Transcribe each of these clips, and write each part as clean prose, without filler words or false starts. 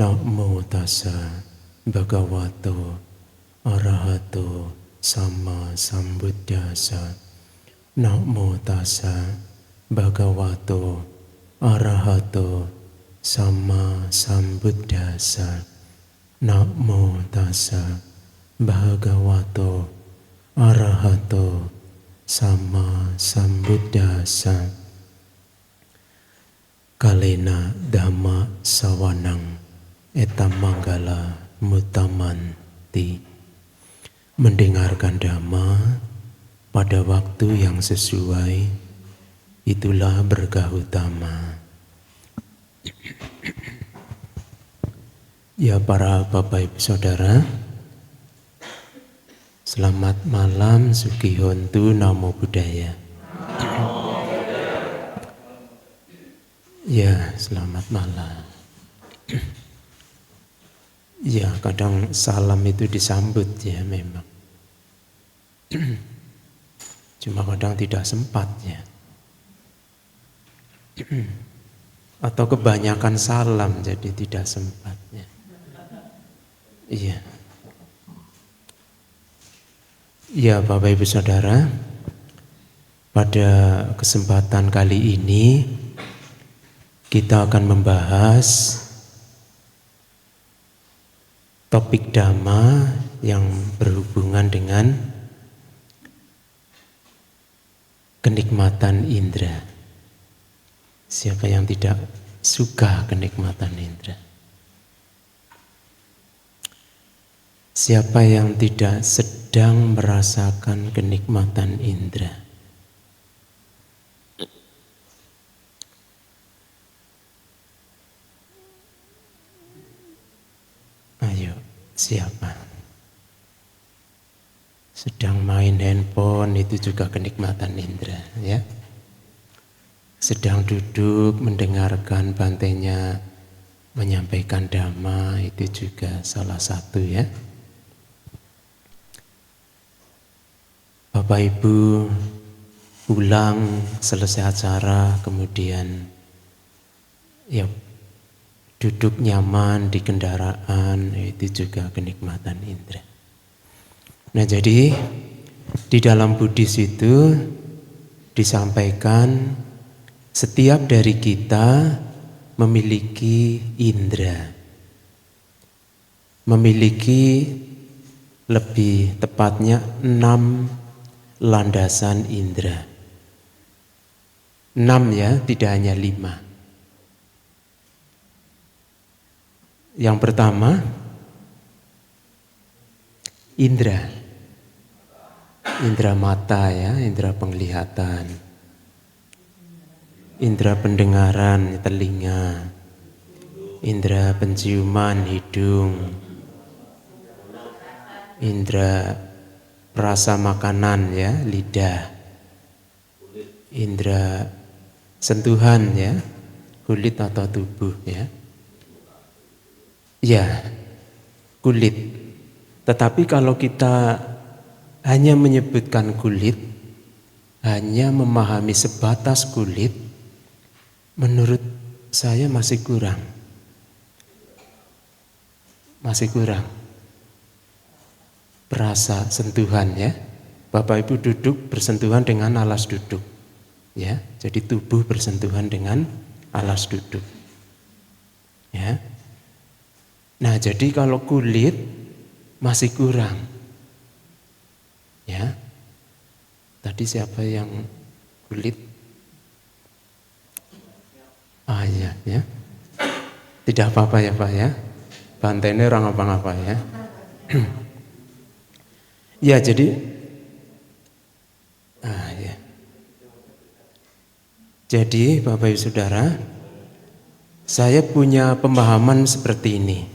Namo tassa bhagavato arahato sama sambuddhassa. Namo tassa bhagavato arahato sama sambuddhassa. Namo tassa bhagavato arahato sama sambuddhassa. Kalena dhamma sawanang etamanggala mutamanti. Mendengarkan dhamma pada waktu yang sesuai, itulah berkah utama. Ya para Bapak Ibu Saudara, selamat malam, Sugihontu, Namo Buddhaya. Ya, selamat malam. Ya, kadang salam itu disambut ya memang. Cuma kadang tidak sempat ya. Atau kebanyakan salam jadi tidak sempat ya. Iya. Ya, Bapak Ibu Saudara, pada kesempatan kali ini kita akan membahas topik dhamma yang berhubungan dengan kenikmatan indera. Siapa yang tidak suka kenikmatan indera? Siapa yang tidak sedang merasakan kenikmatan indera? Ayo, siapa? Sedang main handphone itu juga kenikmatan indera, ya. Sedang duduk mendengarkan bantainya menyampaikan dhamma, itu juga salah satu ya. Bapak Ibu pulang selesai acara kemudian ya duduk nyaman di kendaraan, itu juga kenikmatan indera. Nah jadi di dalam Buddhis itu disampaikan setiap dari kita memiliki indera, memiliki lebih tepatnya 6 landasan indera. 6 ya, tidak hanya 5. Yang pertama, indera mata ya, indera penglihatan, indera pendengaran, telinga, indera penciuman, hidung, indera perasa makanan ya, lidah, indera sentuhan ya, kulit atau tubuh ya. Ya, kulit. Tetapi kalau kita hanya menyebutkan kulit, hanya memahami sebatas kulit, menurut saya masih kurang. Masih kurang. Perasa sentuhan ya. Bapak Ibu duduk bersentuhan dengan alas duduk. Ya, jadi tubuh bersentuhan dengan alas duduk. Ya. Nah, jadi kalau kulit masih kurang. Ya. Tadi siapa yang kulit? Ah iya ya. Tidak apa-apa ya Pak ya. Bantai ini orang apa-apa ya. Ya, jadi ya. Jadi Bapak Ibu Saudara, saya punya pemahaman seperti ini.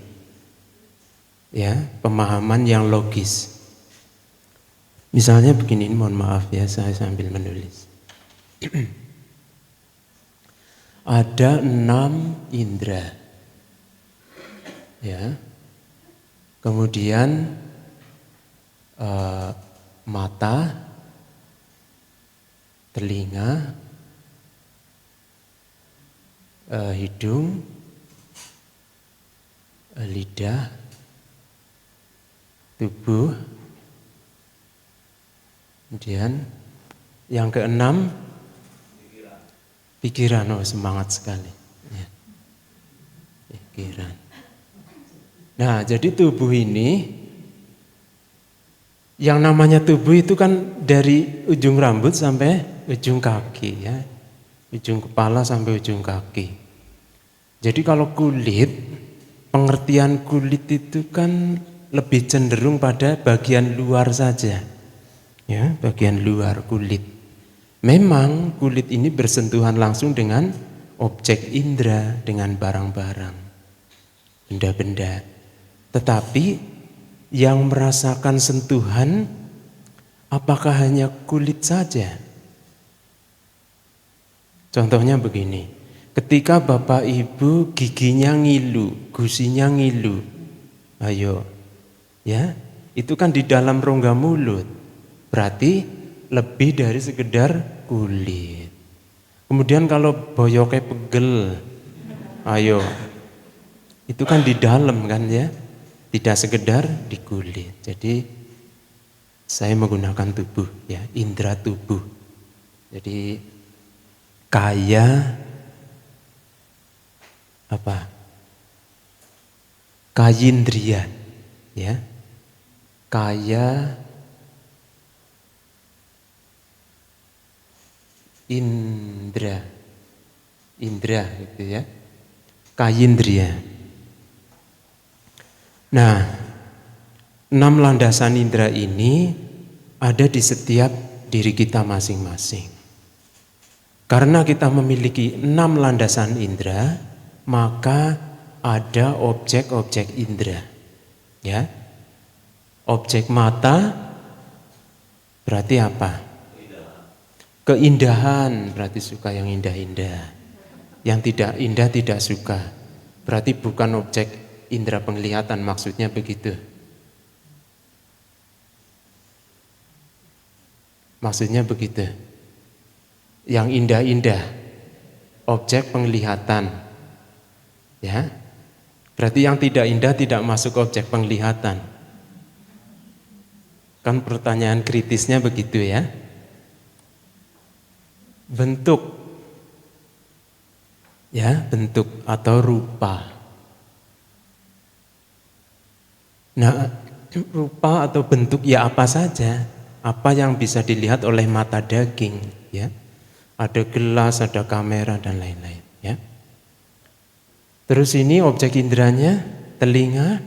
Ya, pemahaman yang logis. Misalnya begini, mohon maaf ya, saya sambil menulis. Ada 6 indera. Ya. Kemudian mata, telinga, hidung, lidah, tubuh, kemudian yang keenam pikiran. Oh, semangat sekali ya. Pikiran. Nah, jadi tubuh ini, yang namanya tubuh itu kan dari ujung rambut sampai ujung kaki ya, ujung kepala sampai ujung kaki. Jadi kalau kulit, pengertian kulit itu kan lebih cenderung pada bagian luar saja ya, bagian luar kulit. Memang kulit ini bersentuhan langsung dengan objek indera, dengan barang-barang, benda-benda. Tetapi yang merasakan sentuhan apakah hanya kulit saja? Contohnya begini, ketika Bapak Ibu giginya ngilu, gusinya ngilu, ayo ya, itu kan di dalam rongga mulut, berarti lebih dari sekedar kulit. Kemudian kalau boyoknya pegel, ayo, itu kan di dalam kan ya, tidak sekedar di kulit. Jadi saya menggunakan tubuh ya, indera tubuh. Jadi kaya apa? Kayindrian ya. Kaya indra gitu ya, kayindria. Nah, 6 landasan indra ini ada di setiap diri kita masing-masing. Karena kita memiliki 6 landasan indra, maka ada objek-objek indra ya. Objek mata berarti apa? Keindahan, berarti suka yang indah-indah. Yang tidak indah tidak suka. Berarti bukan objek indera penglihatan, maksudnya begitu. Maksudnya begitu. Yang indah-indah, objek penglihatan. Ya. Berarti yang tidak indah tidak masuk objek penglihatan. Kan pertanyaan kritisnya begitu ya. Bentuk ya, bentuk atau rupa. Nah, rupa atau bentuk ya apa saja, apa yang bisa dilihat oleh mata daging ya. Ada gelas, ada kamera dan lain-lain ya. Terus ini objek inderanya, telinga,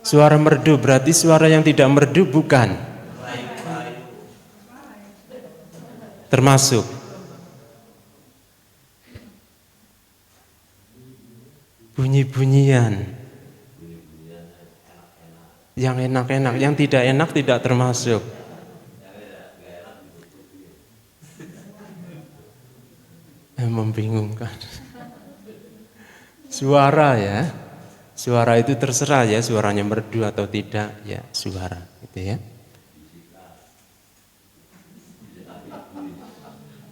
suara merdu, berarti suara yang tidak merdu bukan. Termasuk bunyi-bunyian yang enak-enak, yang tidak enak tidak termasuk. Membingungkan. Suara ya, suara itu terserah ya, suaranya merdu atau tidak ya, suara gitu ya.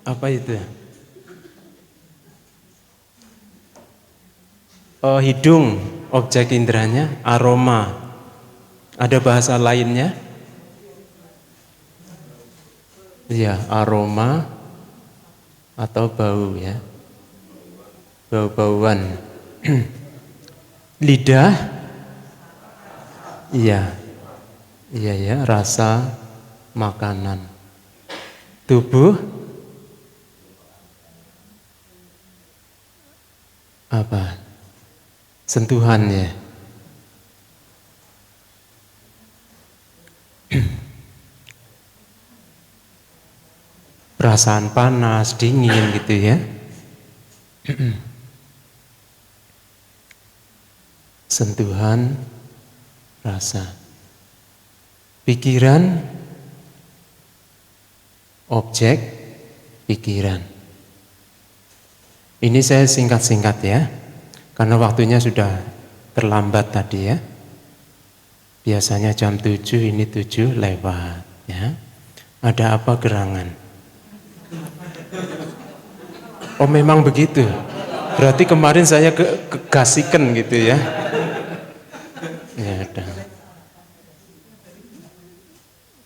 Apa itu? Oh, hidung, objek inderanya, aroma. Ada bahasa lainnya? Iya, aroma atau bau ya. Bau-bauan. Lidah? Iya. Iya ya, rasa makanan. Tubuh? Apa? Sentuhan ya. Perasaan panas, dingin gitu ya. Sentuhan, rasa. Pikiran, objek, pikiran. Ini saya singkat-singkat ya, karena waktunya sudah terlambat tadi ya. Biasanya jam 7, ini 7 lewat ya. Ada apa gerangan? Oh memang begitu? Berarti kemarin saya kegasikan gitu ya. Ya udah.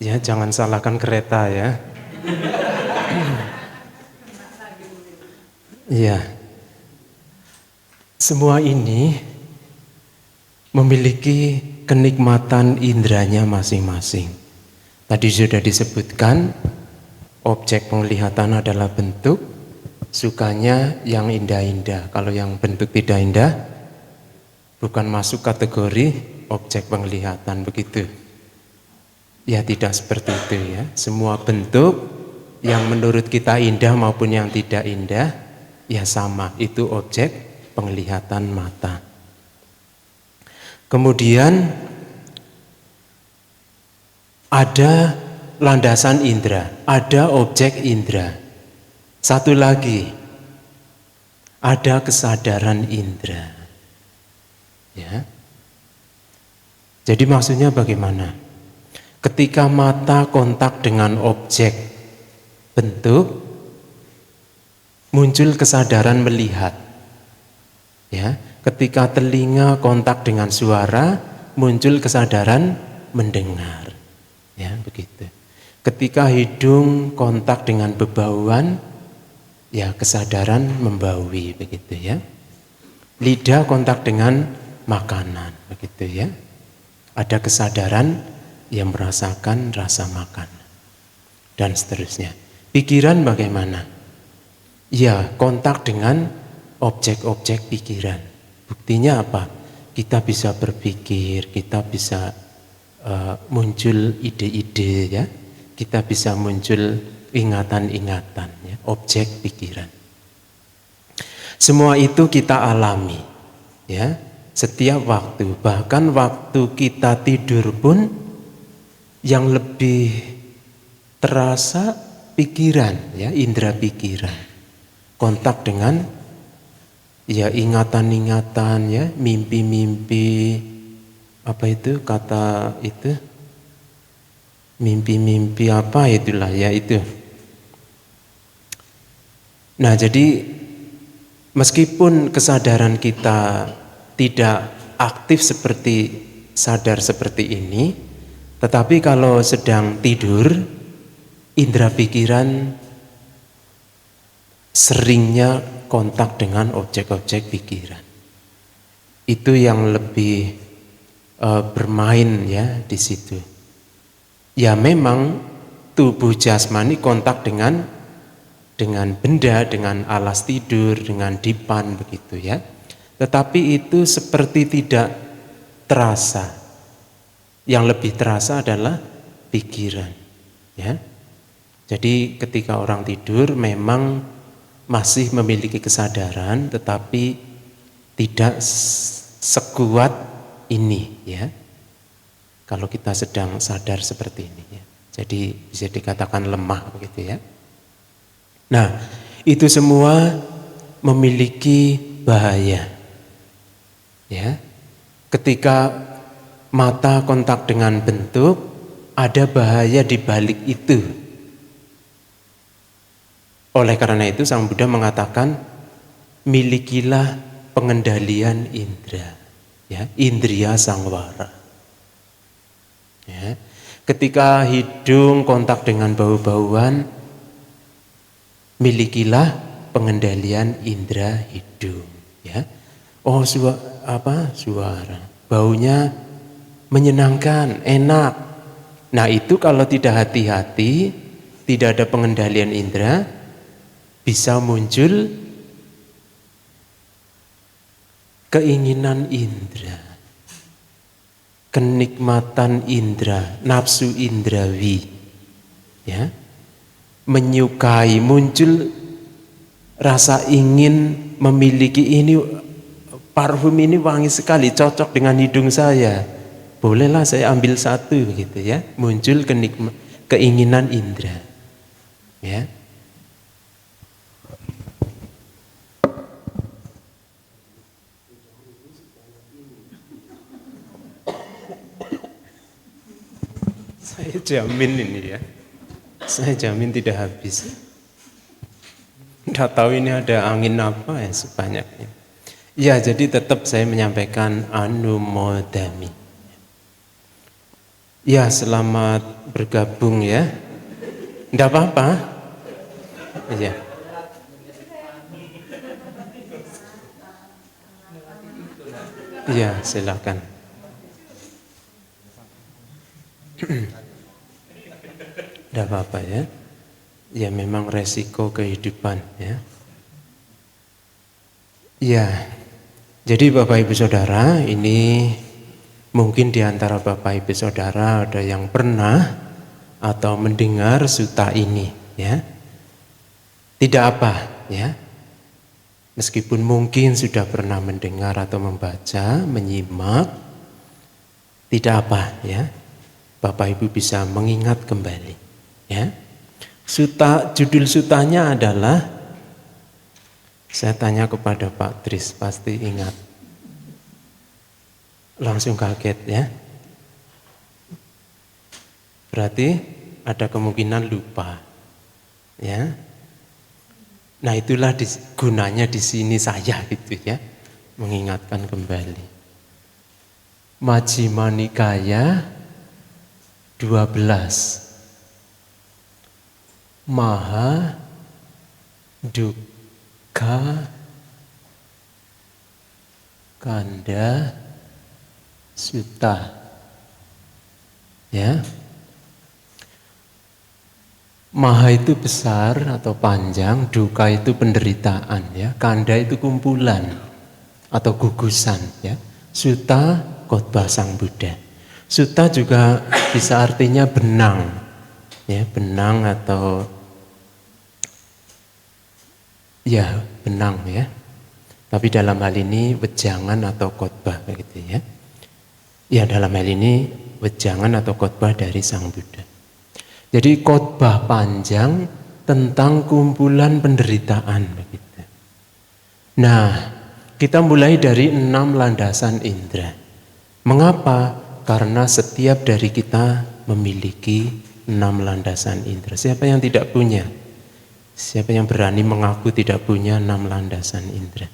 Ya jangan salahkan kereta ya. Iya. Semua ini memiliki kenikmatan indranya masing-masing. Tadi sudah disebutkan, objek penglihatan adalah bentuk, sukanya yang indah-indah. Kalau yang bentuk tidak indah, bukan masuk kategori objek penglihatan, begitu. Ya tidak seperti itu ya. Semua bentuk yang menurut kita indah maupun yang tidak indah, ya sama, itu objek penglihatan mata. Kemudian ada landasan indera, ada objek indera. Satu lagi, ada kesadaran indera. Ya. Jadi maksudnya bagaimana? Ketika mata kontak dengan objek bentuk, muncul kesadaran melihat. Ya, ketika telinga kontak dengan suara, muncul kesadaran mendengar. Ya, begitu. Ketika hidung kontak dengan bebauan, ya kesadaran membaui, begitu ya. Lidah kontak dengan makanan, begitu ya. Ada kesadaran yang merasakan rasa makanan dan seterusnya. Pikiran bagaimana? Ya, kontak dengan objek-objek pikiran. Buktinya apa? Kita bisa berpikir, kita bisa muncul ide-ide ya. Kita bisa muncul ingatan-ingatan ya, objek pikiran. Semua itu kita alami ya, setiap waktu. Bahkan waktu kita tidur pun yang lebih terasa pikiran ya, indera pikiran. Kontak dengan ya ingatan-ingatan ya, mimpi-mimpi, apa itu kata itu, mimpi-mimpi apa itulah ya itu. Nah jadi meskipun kesadaran kita tidak aktif seperti sadar seperti ini, tetapi kalau sedang tidur, indera pikiran seringnya kontak dengan objek-objek pikiran. Itu yang lebih bermain ya di situ. Ya memang tubuh jasmani kontak dengan benda, dengan alas tidur, dengan dipan begitu ya. Tetapi itu seperti tidak terasa. Yang lebih terasa adalah pikiran ya. Jadi ketika orang tidur memang masih memiliki kesadaran, tetapi tidak sekuat ini ya. Kalau kita sedang sadar seperti ini ya. Jadi bisa dikatakan lemah begitu ya. Nah, itu semua memiliki bahaya. Ya. Ketika mata kontak dengan bentuk, ada bahaya di balik itu. Oleh karena itu Sang Buddha mengatakan, milikilah pengendalian indera. Ya, indriya sangwara. Ya, ketika hidung kontak dengan bau-bauan, milikilah pengendalian indera hidung. Ya, oh suara, baunya menyenangkan, enak. Nah itu kalau tidak hati-hati, tidak ada pengendalian indera, bisa muncul keinginan indera, kenikmatan indera, nafsu indrawi, ya, menyukai, muncul rasa ingin memiliki ini, parfum ini wangi sekali, cocok dengan hidung saya, bolehlah saya ambil satu, gitu ya, muncul keinginan indera, ya. Saya jamin ini ya, saya jamin tidak habis. Tidak tahu ini ada angin apa ya sebanyak ini. Ya, jadi tetap saya menyampaikan anumodami. Ya, selamat bergabung ya. Tidak apa-apa. Ya. Ya, silakan. Tidak apa-apa ya. Ya memang resiko kehidupan ya. Ya. Jadi Bapak Ibu Saudara, ini mungkin di antara Bapak Ibu Saudara ada yang pernah atau mendengar sutta ini ya. Tidak apa ya. Meskipun mungkin sudah pernah mendengar atau membaca, menyimak, tidak apa ya. Bapak Ibu bisa mengingat kembali ya. Judul sutanya adalah, saya tanya kepada Pak Tris, pasti ingat. Langsung kaget ya. Berarti ada kemungkinan lupa. Ya. Nah, itulah gunanya di sini saya gitu ya. Mengingatkan kembali. Majjhima Nikaya 12. Maha Dukkha Kanda Sutta. Ya. Maha itu besar atau panjang, dukkha itu penderitaan ya, kanda itu kumpulan atau gugusan ya. Sutta khotbah Sang Buddha. Sutta juga bisa artinya benang. Ya, benang atau ya, benang ya. Tapi dalam hal ini wejangan atau khotbah begitu ya. Ya, dalam hal ini wejangan atau khotbah dari Sang Buddha. Jadi khotbah panjang tentang kumpulan penderitaan begitu. Nah, kita mulai dari 6 landasan indera. Mengapa? Karena setiap dari kita memiliki 6 landasan indera. Siapa yang tidak punya? Siapa yang berani mengaku tidak punya 6 landasan indera?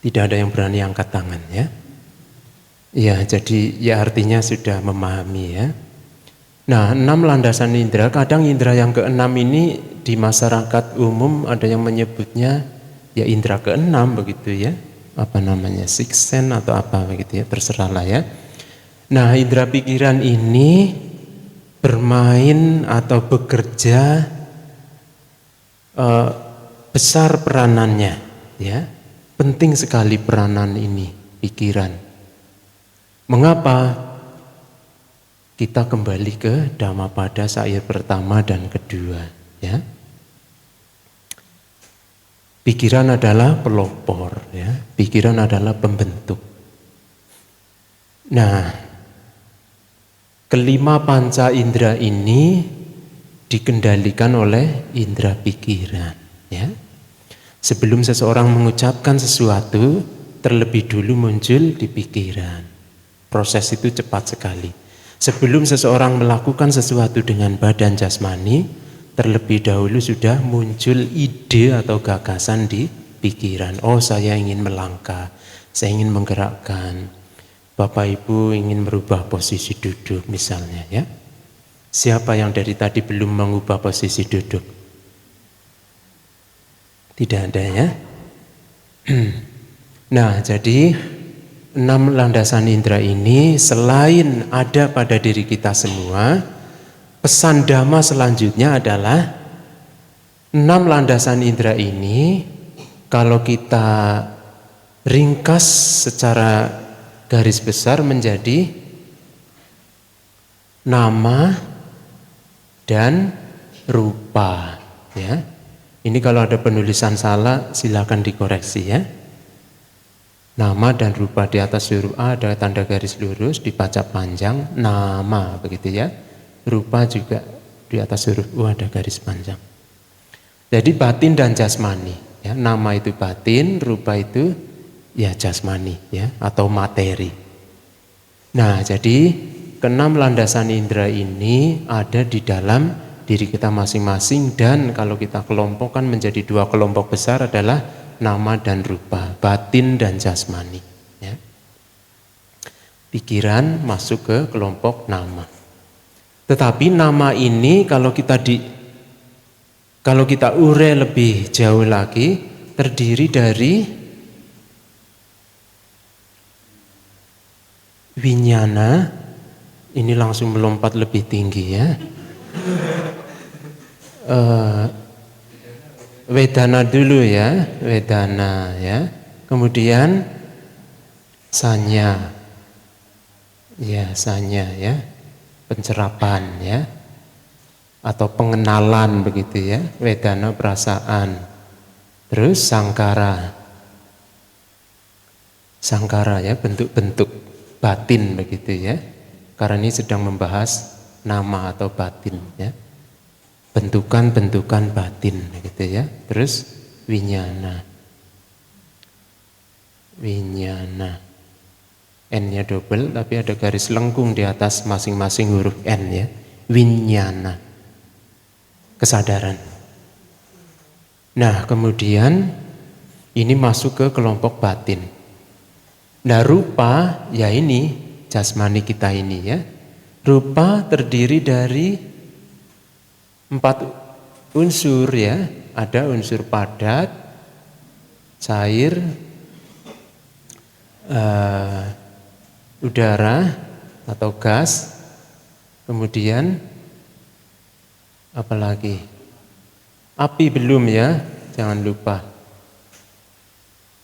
Tidak ada yang berani angkat tangan ya. Ya, jadi ya artinya sudah memahami ya. Nah, 6 landasan indera, kadang indera yang ke-6 ini di masyarakat umum ada yang menyebutnya ya indera ke-6 begitu ya. Apa namanya? Sixth sense atau apa begitu ya, terserahlah ya. Nah, indera pikiran ini bermain atau bekerja besar peranannya ya. Penting sekali peranan ini, pikiran. Mengapa? Kita kembali ke Dhammapada syair pertama dan kedua ya. Pikiran adalah pelopor ya. Pikiran adalah pembentuk. Nah, kelima panca indera ini dikendalikan oleh indera pikiran ya. Sebelum seseorang mengucapkan sesuatu, terlebih dulu muncul di pikiran. Proses itu cepat sekali. Sebelum seseorang melakukan sesuatu dengan badan jasmani, terlebih dahulu sudah muncul ide atau gagasan di pikiran. Oh, saya ingin melangkah, saya ingin menggerakkan. Bapak Ibu ingin merubah posisi duduk misalnya ya. Siapa yang dari tadi belum mengubah posisi duduk? Tidak ada ya. Nah, jadi 6 landasan indera ini selain ada pada diri kita semua, pesan Dhamma selanjutnya adalah 6 landasan indera ini kalau kita ringkas secara garis besar menjadi nama dan rupa ya. Ini kalau ada penulisan salah silakan dikoreksi ya. Nama dan rupa, di atas huruf A ada tanda garis lurus, dibaca panjang, nama begitu ya. Rupa juga di atas huruf U ada garis panjang. Jadi batin dan jasmani ya. Nama itu batin, rupa itu ya jasmani ya atau materi. Nah, jadi ke-6 landasan indera ini ada di dalam diri kita masing-masing, dan kalau kita kelompokkan menjadi dua kelompok besar adalah nama dan rupa, batin dan jasmani. Ya. Pikiran masuk ke kelompok nama. Tetapi nama ini kalau kita urai lebih jauh lagi, terdiri dari winyana. Ini langsung melompat lebih tinggi ya. Wedana dulu ya, wedana ya. Kemudian sanya. Ya, sanya ya. Pencerapan ya. Atau pengenalan begitu ya. Wedana perasaan. Terus sangkara. Sangkara ya, bentuk-bentuk batin begitu ya. Karena ini sedang membahas nama atau batin ya. Bentukan-bentukan batin gitu ya. Terus winyana. Winyana. N-nya double tapi ada garis lengkung di atas masing-masing huruf N ya. Winyana. Kesadaran. Nah, kemudian ini masuk ke kelompok batin. Nah, rupa ya ini jasmani kita ini ya. Rupa terdiri dari 4 unsur ya. Ada unsur padat, cair, udara atau gas, kemudian apa lagi? Api belum ya, jangan lupa.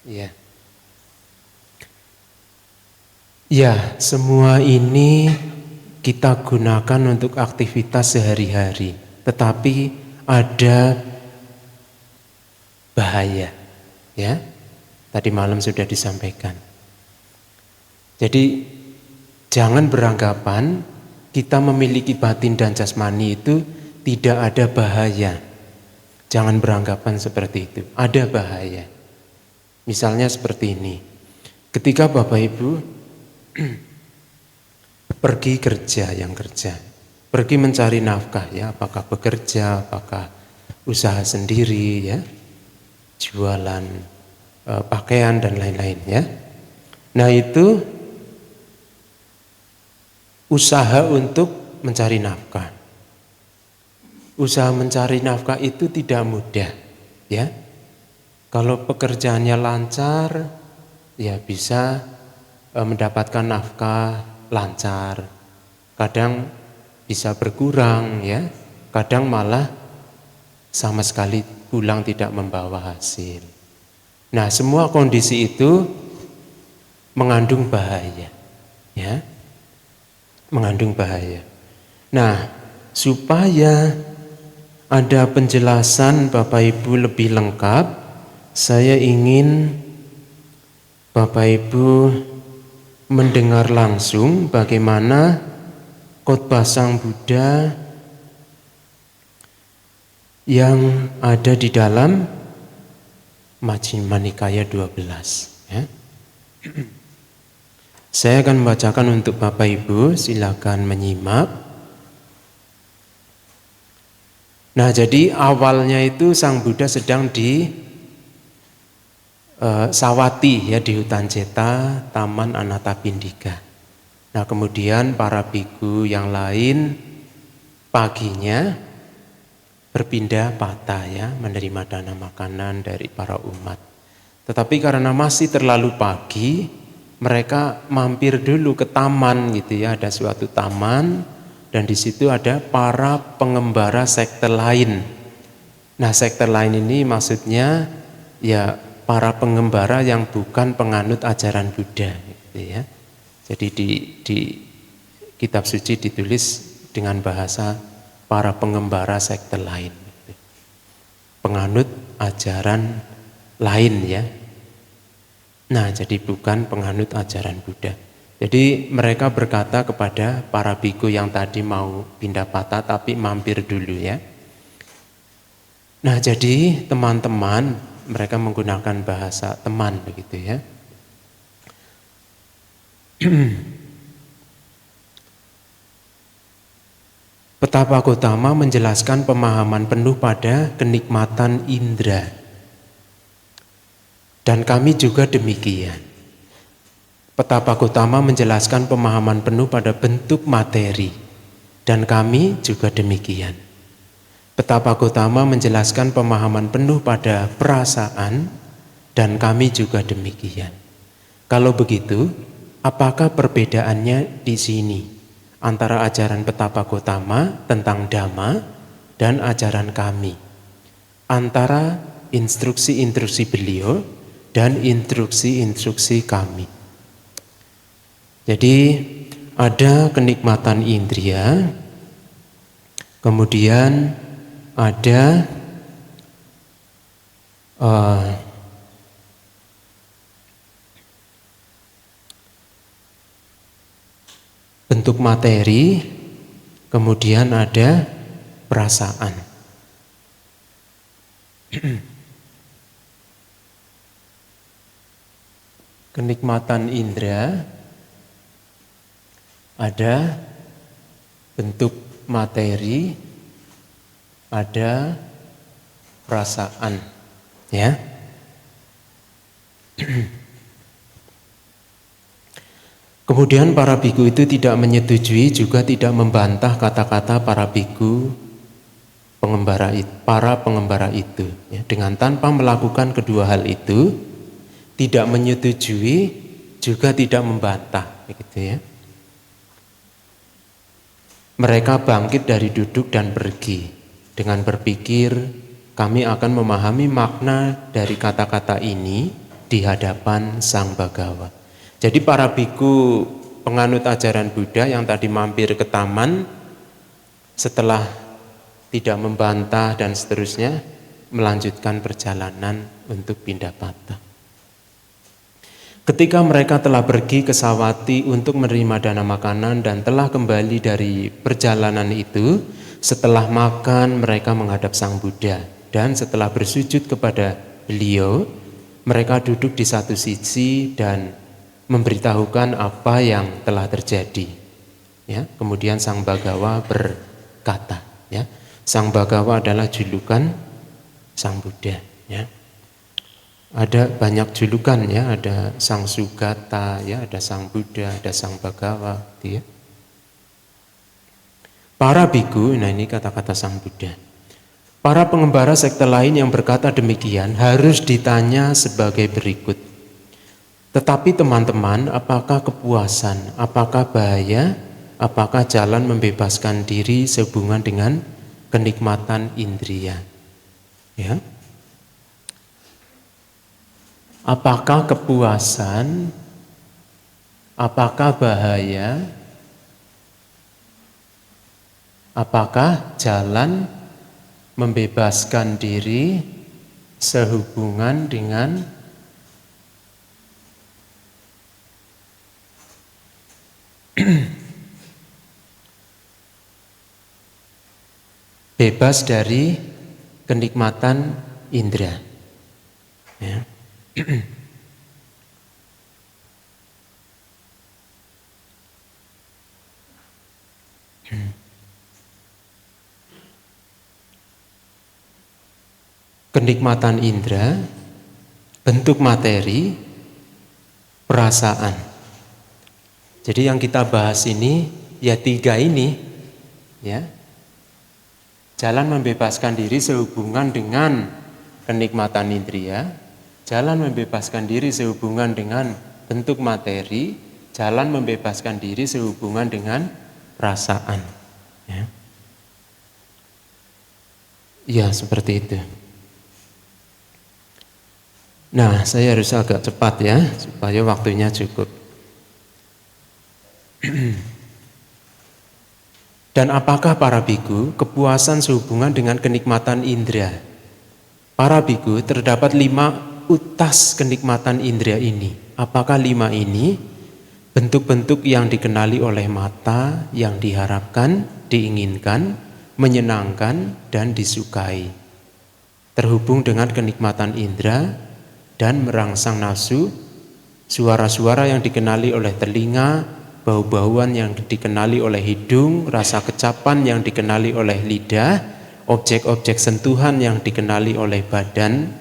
Ya. Ya, semua ini kita gunakan untuk aktivitas sehari-hari. Tetapi ada bahaya, ya. Tadi malam sudah disampaikan. Jadi jangan beranggapan kita memiliki batin dan jasmani itu tidak ada bahaya. Jangan beranggapan seperti itu. Ada bahaya. Misalnya seperti ini. Ketika Bapak Ibu pergi kerja, pergi mencari nafkah ya, apakah bekerja, apakah usaha sendiri ya, jualan pakaian dan lain-lain ya. Nah itu usaha untuk mencari nafkah. Usaha mencari nafkah itu tidak mudah ya. Kalau pekerjaannya lancar ya bisa mendapatkan nafkah lancar. Kadang bisa berkurang ya. Kadang malah sama sekali pulang tidak membawa hasil. Nah, semua kondisi itu mengandung bahaya ya. Mengandung bahaya. Nah, supaya ada penjelasan Bapak Ibu lebih lengkap, saya ingin Bapak Ibu mendengar langsung bagaimana khotbah Sang Buddha yang ada di dalam Majjhima Nikaya 12 ya. Saya akan membacakan untuk Bapak Ibu, silakan menyimak. Nah, jadi awalnya itu Sang Buddha sedang di Sawati ya, di hutan Jeta, Taman Anathapindika. Nah, kemudian para biku yang lain paginya berpindah patah ya, menerima dana makanan dari para umat. Tetapi karena masih terlalu pagi, mereka mampir dulu ke taman gitu ya, ada suatu taman. Dan di situ ada para pengembara sekte lain. Nah, sekte lain ini maksudnya ya para pengembara yang bukan penganut ajaran Buddha gitu ya. Jadi di kitab suci ditulis dengan bahasa para pengembara sekte lain. Penganut ajaran lain ya. Nah, jadi bukan penganut ajaran Buddha. Jadi mereka berkata kepada para biku yang tadi mau pindah patah tapi mampir dulu ya. Nah, jadi teman-teman, mereka menggunakan bahasa teman begitu ya. Petapa Gotama menjelaskan pemahaman penuh pada kenikmatan indera. Dan kami juga demikian. Petapa Gotama menjelaskan pemahaman penuh pada bentuk materi. Dan kami juga demikian. Petapa Gotama menjelaskan pemahaman penuh pada perasaan. Dan kami juga demikian. Kalau begitu, apakah perbedaannya di sini antara ajaran Petapa Gotama tentang Dhamma dan ajaran kami? Antara instruksi-instruksi beliau dan instruksi-instruksi kami. Jadi ada kenikmatan indria, kemudian ada bentuk materi, kemudian ada perasaan. Kenikmatan indera ada bentuk materi, ada perasaan, ya. Kemudian para biku itu tidak menyetujui juga tidak membantah kata-kata para biku para pengembara itu, ya. Dengan tanpa melakukan kedua hal itu, tidak menyetujui juga tidak membantah, begitu ya. Mereka bangkit dari duduk dan pergi dengan berpikir, kami akan memahami makna dari kata-kata ini di hadapan Sang Bhagawa. Jadi para biku penganut ajaran Buddha yang tadi mampir ke taman, setelah tidak membantah dan seterusnya, melanjutkan perjalanan untuk pindah patah. Ketika mereka telah pergi ke Sawati untuk menerima dana makanan dan telah kembali dari perjalanan itu, setelah makan mereka menghadap Sang Buddha dan setelah bersujud kepada beliau, mereka duduk di satu sisi dan memberitahukan apa yang telah terjadi. Ya, kemudian Sang Bhagawa berkata, ya, Sang Bhagawa adalah julukan Sang Buddha, ya. Ada banyak julukan, ya, ada Sang Sugata, ya, ada Sang Buddha, ada Sang Bhagawa, gitu ya. Para biku, nah ini kata-kata Sang Buddha. Para pengembara sekte lain yang berkata demikian harus ditanya sebagai berikut. Tetapi teman-teman, apakah kepuasan, apakah bahaya, apakah jalan membebaskan diri sehubungan dengan kenikmatan indria? Ya. Apakah kepuasan, apakah bahaya, apakah jalan membebaskan diri sehubungan dengan bebas dari kenikmatan indera? Ya. Kenikmatan indera, bentuk materi, perasaan. Jadi yang kita bahas ini ya tiga ini, ya. Jalan membebaskan diri sehubungan dengan kenikmatan indria, jalan membebaskan diri sehubungan dengan bentuk materi, jalan membebaskan diri sehubungan dengan perasaan. Ya, ya seperti itu. Nah, saya harus agak cepat ya, supaya waktunya cukup. Dan apakah para biku kepuasan sehubungan dengan kenikmatan indera? Para biku terdapat 5 utas kenikmatan indera ini. Apakah 5 ini? Bentuk-bentuk yang dikenali oleh mata, yang diharapkan, diinginkan, menyenangkan, dan disukai. Terhubung dengan kenikmatan indera dan merangsang nafsu, suara-suara yang dikenali oleh telinga, bau-bauan yang dikenali oleh hidung, rasa kecapan yang dikenali oleh lidah, objek-objek sentuhan yang dikenali oleh badan,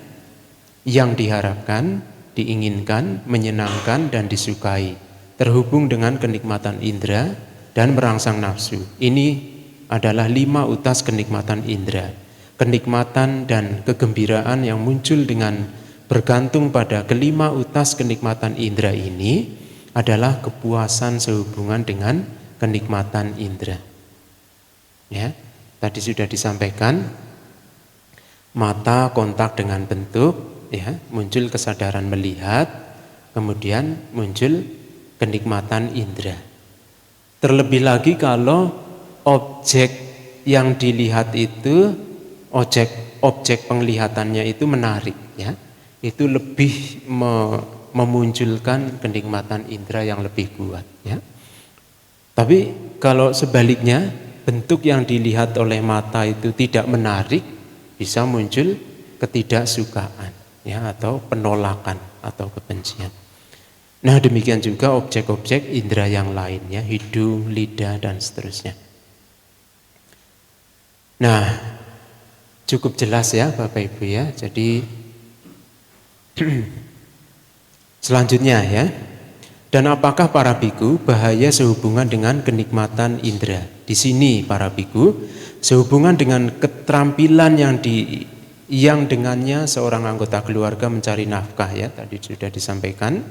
yang diharapkan, diinginkan, menyenangkan, dan disukai, terhubung dengan kenikmatan indera dan merangsang nafsu. Ini adalah 5 utas kenikmatan indera. Kenikmatan dan kegembiraan yang muncul dengan bergantung pada kelima utas kenikmatan indera ini adalah kepuasan sehubungan dengan kenikmatan indera. Ya, tadi sudah disampaikan, mata kontak dengan bentuk, ya, muncul kesadaran melihat, kemudian muncul kenikmatan indera. Terlebih lagi kalau objek yang dilihat itu, objek penglihatannya itu menarik, ya, itu lebih memunculkan kenikmatan indera yang lebih kuat, ya. Tapi kalau sebaliknya, bentuk yang dilihat oleh mata itu tidak menarik, bisa muncul ketidaksukaan, ya, atau penolakan atau kebencian. Nah, demikian juga objek-objek indera yang lainnya, hidung, lidah, dan seterusnya. Nah, cukup jelas ya Bapak Ibu ya. Jadi selanjutnya ya. Dan apakah para biku bahaya sehubungan dengan kenikmatan indera? Di sini para biku sehubungan dengan keterampilan yang dengannya seorang anggota keluarga mencari nafkah, ya, tadi sudah disampaikan.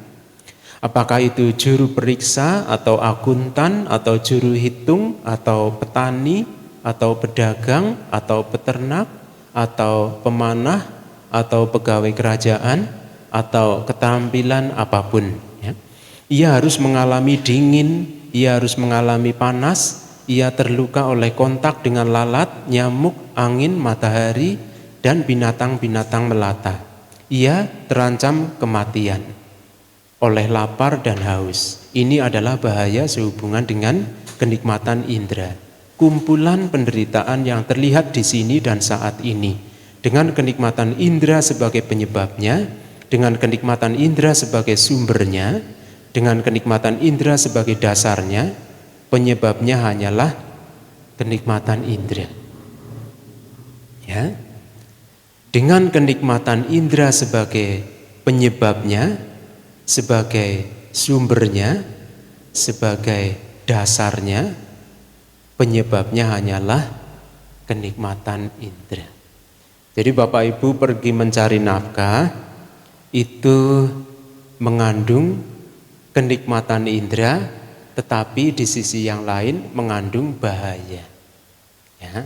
Apakah itu juru periksa atau akuntan atau juru hitung atau petani atau pedagang atau peternak atau pemanah atau pegawai kerajaan atau keterampilan apapun, ya. Ia harus mengalami dingin, ia harus mengalami panas, ia terluka oleh kontak dengan lalat, nyamuk, angin, matahari, dan binatang-binatang melata. Ia terancam kematian oleh lapar dan haus. Ini adalah bahaya sehubungan dengan kenikmatan indera. Kumpulan penderitaan yang terlihat di sini dan saat ini, dengan kenikmatan indera sebagai penyebabnya, dengan kenikmatan indera sebagai sumbernya, dengan kenikmatan indera sebagai dasarnya, penyebabnya hanyalah kenikmatan indera. Ya. Dengan kenikmatan indera sebagai penyebabnya, sebagai sumbernya, sebagai dasarnya, penyebabnya hanyalah kenikmatan indera. Jadi Bapak Ibu pergi mencari nafkah itu mengandung kenikmatan indera, tetapi di sisi yang lain mengandung bahaya, ya.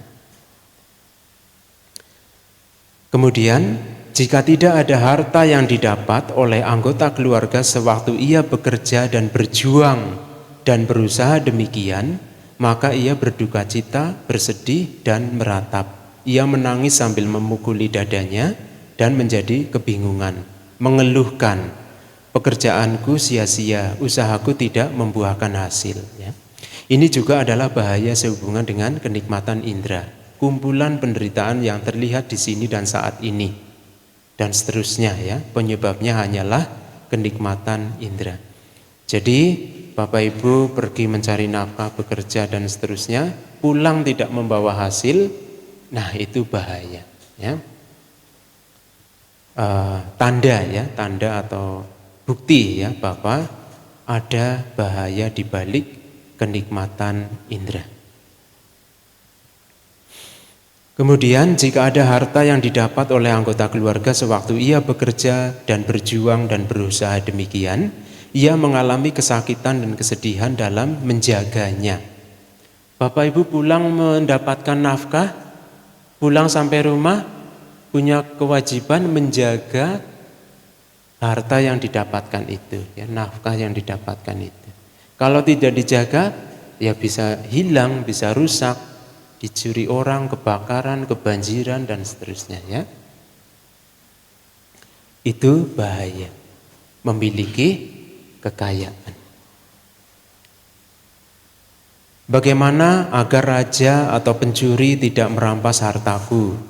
Kemudian jika tidak ada harta yang didapat oleh anggota keluarga sewaktu ia bekerja dan berjuang dan berusaha demikian, maka ia berduka cita, bersedih, dan meratap. Ia menangis sambil memukuli dadanya dan menjadi kebingungan, mengeluhkan, pekerjaanku sia-sia, usahaku tidak membuahkan hasil, ya. Ini juga adalah bahaya sehubungan dengan kenikmatan indera, kumpulan penderitaan yang terlihat di sini dan saat ini, dan seterusnya, ya. Penyebabnya hanyalah kenikmatan indera. Jadi Bapak Ibu pergi mencari nafkah, bekerja dan seterusnya, pulang tidak membawa hasil, nah itu bahaya, ya. Tanda, ya, tanda atau bukti, ya, bahwa ada bahaya di balik kenikmatan indera. Kemudian jika ada harta yang didapat oleh anggota keluarga sewaktu ia bekerja dan berjuang dan berusaha demikian, ia mengalami kesakitan dan kesedihan dalam menjaganya. Bapak Ibu pulang mendapatkan nafkah, pulang sampai rumah punya kewajiban menjaga harta yang didapatkan itu, ya, nafkah yang didapatkan itu. Kalau tidak dijaga, ya bisa hilang, bisa rusak, dicuri orang, kebakaran, kebanjiran, dan seterusnya, ya. Itu bahaya memiliki kekayaan. Bagaimana agar raja atau pencuri tidak merampas hartaku,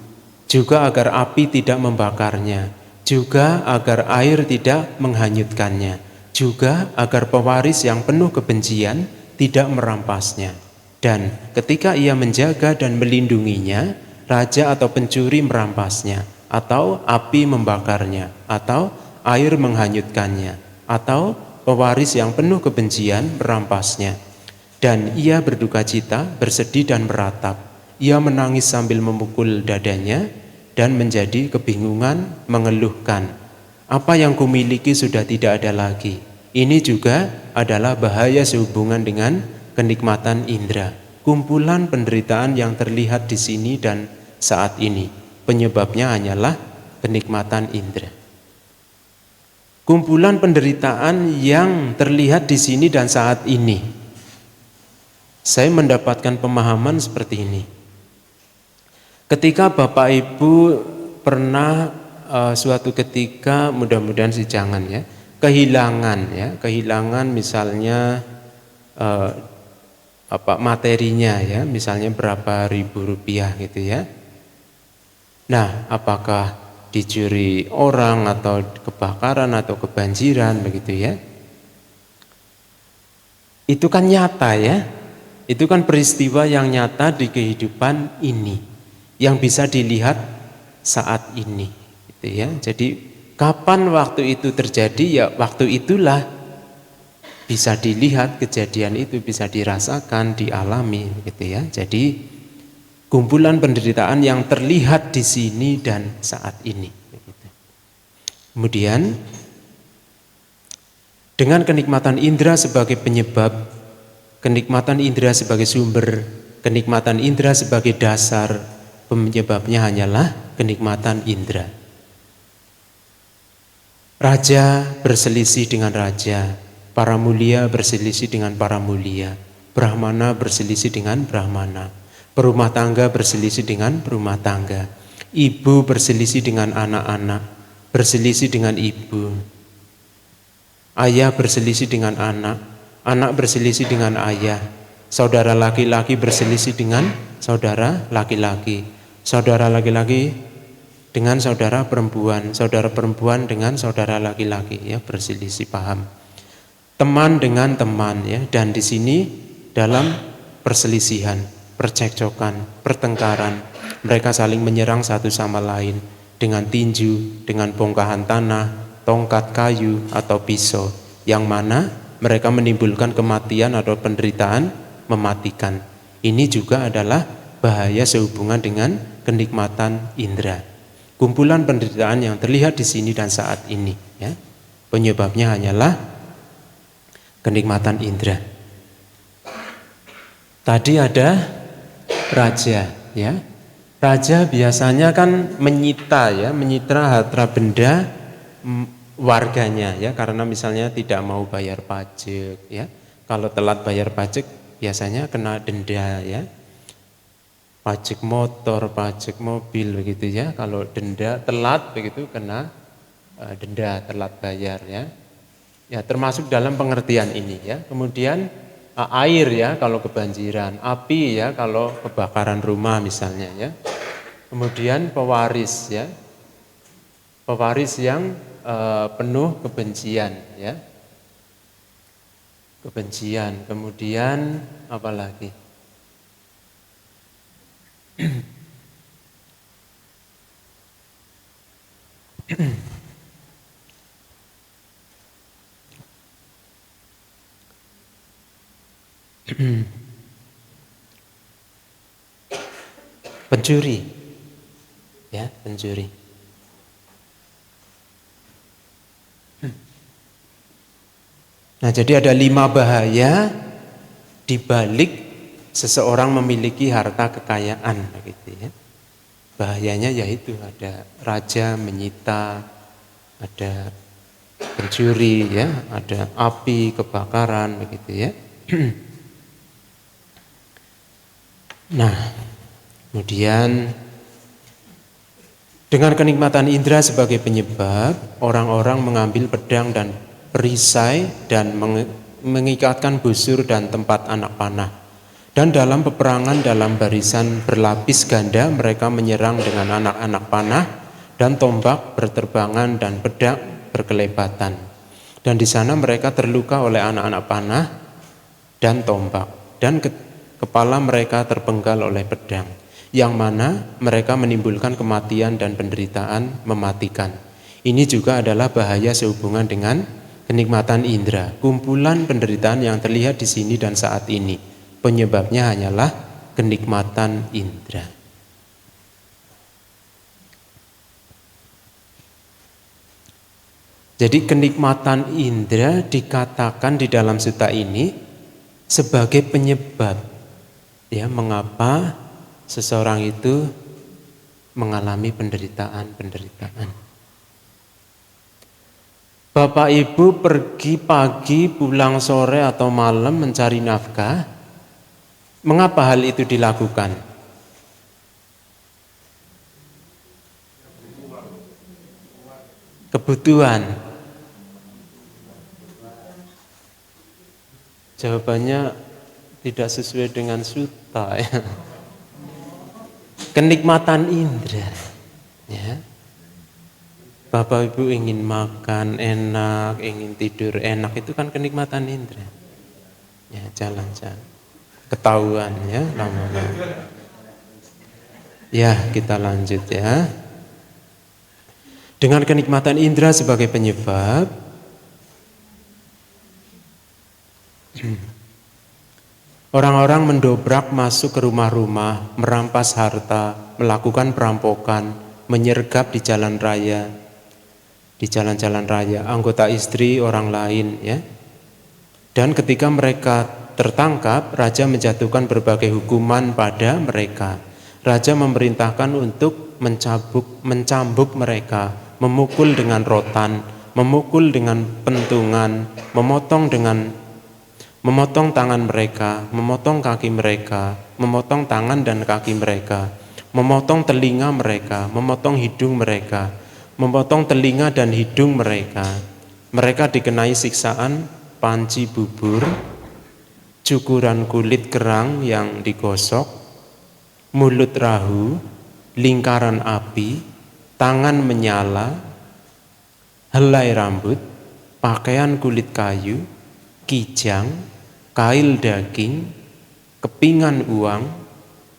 juga agar api tidak membakarnya, juga agar air tidak menghanyutkannya, juga agar pewaris yang penuh kebencian tidak merampasnya. Dan ketika ia menjaga dan melindunginya, raja atau pencuri merampasnya, atau api membakarnya, atau air menghanyutkannya, atau pewaris yang penuh kebencian merampasnya. Dan ia berduka cita, bersedih dan meratap. Ia menangis sambil memukul dadanya dan menjadi kebingungan, mengeluhkan, apa yang kumiliki sudah tidak ada lagi. Ini juga adalah bahaya sehubungan dengan kenikmatan indera. Kumpulan penderitaan yang terlihat di sini dan saat ini, penyebabnya hanyalah kenikmatan indera. Kumpulan penderitaan yang terlihat di sini dan saat ini. Saya mendapatkan pemahaman seperti ini. Ketika Bapak Ibu pernah suatu ketika, mudah-mudahan sih jangan ya, kehilangan misalnya materinya ya, misalnya berapa ribu rupiah gitu ya. Nah, apakah dicuri orang atau kebakaran atau kebanjiran begitu ya? Itu kan nyata ya. Itu kan peristiwa yang nyata di kehidupan ini, yang bisa dilihat saat ini gitu ya. Jadi kapan waktu itu terjadi, ya waktu itulah bisa dilihat kejadian itu, bisa dirasakan, dialami gitu ya. Jadi kumpulan penderitaan yang terlihat di sini dan saat ini gitu. Kemudian dengan kenikmatan indera sebagai penyebab, kenikmatan indera sebagai sumber, kenikmatan indera sebagai dasar, penyebabnya hanyalah kenikmatan indera. Raja berselisih dengan raja, para mulia berselisih dengan para mulia, brahmana berselisih dengan brahmana, berumah tangga berselisih dengan berumah tangga, ibu berselisih dengan anak-anak, berselisih dengan ibu, ayah berselisih dengan anak, anak berselisih dengan ayah, saudara laki-laki berselisih dengan saudara laki-laki, saudara laki-laki dengan saudara perempuan dengan saudara laki-laki ya, berselisih paham. Teman dengan teman ya, dan di sini dalam perselisihan, percekcokan, pertengkaran, mereka saling menyerang satu sama lain dengan tinju, dengan bongkahan tanah, tongkat kayu atau pisau, yang mana mereka menimbulkan kematian atau penderitaan mematikan. Ini juga adalah bahaya sehubungan dengan kenikmatan indera. Kumpulan penderitaan yang terlihat di sini dan saat ini ya. Penyebabnya hanyalah kenikmatan indera. Tadi ada raja ya. Raja biasanya kan menyita harta benda warganya ya, karena misalnya tidak mau bayar pajak ya. Kalau telat bayar pajak biasanya kena denda ya. Pajak motor, pajak mobil begitu ya. Kalau denda telat begitu kena denda telat bayar ya. Ya, termasuk dalam pengertian ini ya. Kemudian air ya kalau kebanjiran, api ya kalau kebakaran rumah misalnya ya. Kemudian pewaris ya. Pewaris yang penuh kebencian ya, kebencian. Kemudian apa lagi? Pencuri ya, pencuri. Nah, jadi ada 5 bahaya di balik seseorang memiliki harta kekayaan begitu ya. Bahayanya yaitu ada raja menyita, ada pencuri ya, ada api, kebakaran begitu ya. Nah, kemudian dengan kenikmatan indera sebagai penyebab, orang-orang mengambil pedang dan perisai dan mengikatkan busur dan tempat anak panah. Dan dalam peperangan dalam barisan berlapis ganda, mereka menyerang dengan anak-anak panah dan tombak berterbangan dan pedang berkelebatan. Dan di sana mereka terluka oleh anak-anak panah dan tombak, dan kepala mereka terpenggal oleh pedang, yang mana mereka menimbulkan kematian dan penderitaan mematikan. Ini juga adalah bahaya sehubungan dengan kenikmatan indera, kumpulan penderitaan yang terlihat di sini dan saat ini. Penyebabnya hanyalah kenikmatan indera. Jadi kenikmatan indera dikatakan di dalam sutta ini sebagai penyebab, ya, mengapa seseorang itu mengalami penderitaan. Bapak Ibu pergi pagi, pulang sore atau malam mencari nafkah. Mengapa hal itu dilakukan? Kebutuhan. Jawabannya tidak sesuai dengan sutta, ya. Kenikmatan indera, ya. Bapak Ibu ingin makan enak, ingin tidur enak, itu kan kenikmatan indera. Ya, jalan-jalan. Ketahuan, ya, lama-lama. Ya, kita lanjut, ya. Dengan kenikmatan indera sebagai penyebab, orang-orang mendobrak masuk ke rumah-rumah, merampas harta, melakukan perampokan, menyergap di jalan raya, di jalan-jalan raya, anggota istri orang lain, ya. Dan ketika mereka tertangkap, raja menjatuhkan berbagai hukuman pada mereka. Raja memerintahkan untuk mencambuk mereka, memukul dengan rotan, memukul dengan pentungan, memotong tangan mereka, memotong kaki mereka, memotong tangan dan kaki mereka, memotong telinga mereka, memotong hidung mereka, memotong telinga dan hidung mereka. Mereka dikenai siksaan panci bubur, cukuran kulit kerang yang digosok, mulut rahu, lingkaran api, tangan menyala, helai rambut, pakaian kulit kayu, kijang, kail daging, kepingan uang,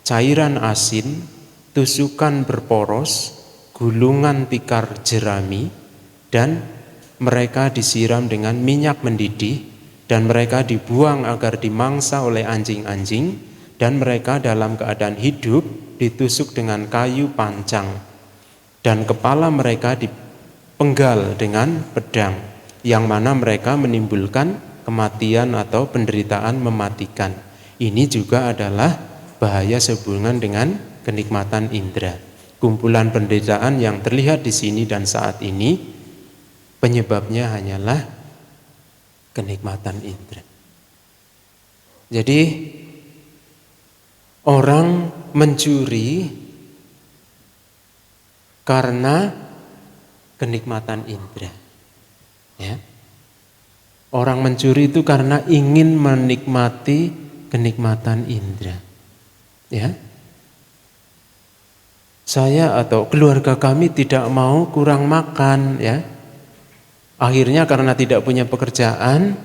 cairan asin, tusukan berporos, gulungan tikar jerami, dan mereka disiram dengan minyak mendidih, dan mereka dibuang agar dimangsa oleh anjing-anjing, dan mereka dalam keadaan hidup ditusuk dengan kayu pancang, dan kepala mereka dipenggal dengan pedang, yang mana mereka menimbulkan kematian atau penderitaan mematikan. Ini juga adalah bahaya sehubungan dengan kenikmatan indera. Kumpulan penderitaan yang terlihat di sini dan saat ini, penyebabnya hanyalah kenikmatan indera. Jadi orang mencuri karena kenikmatan indera, ya. Orang mencuri itu karena ingin menikmati kenikmatan indera, ya. Saya atau keluarga kami tidak mau kurang makan, ya. Akhirnya karena tidak punya pekerjaan,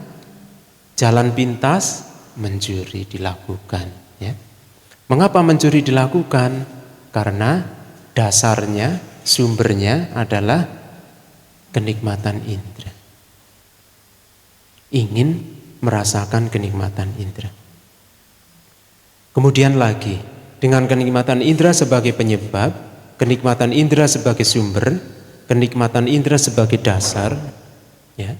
jalan pintas, mencuri dilakukan, ya. Mengapa mencuri dilakukan? Karena dasarnya, sumbernya adalah kenikmatan indera. Ingin merasakan kenikmatan indera. Kemudian lagi, dengan kenikmatan indera sebagai penyebab, kenikmatan indera sebagai sumber, kenikmatan indera sebagai dasar, ya.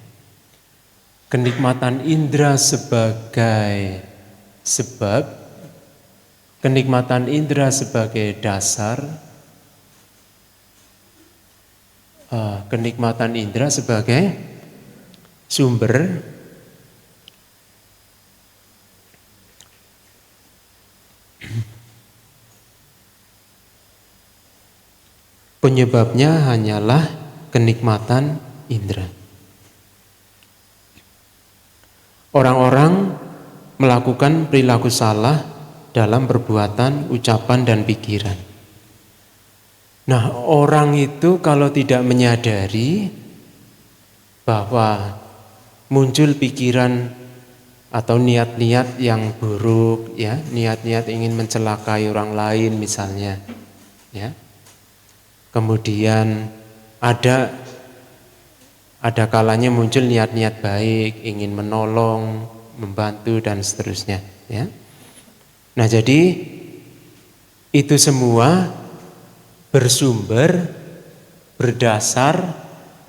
Kenikmatan indera sebagai sebab, kenikmatan indera sebagai dasar, kenikmatan indera sebagai sumber, penyebabnya hanyalah kenikmatan indera. Orang-orang melakukan perilaku salah dalam perbuatan, ucapan, dan pikiran. Nah, orang itu kalau tidak menyadari bahwa muncul pikiran atau niat-niat yang buruk, ya, niat-niat ingin mencelakai orang lain misalnya, ya. Kemudian ada kalanya muncul niat-niat baik, ingin menolong, membantu dan seterusnya, ya. Nah, jadi itu semua berdasar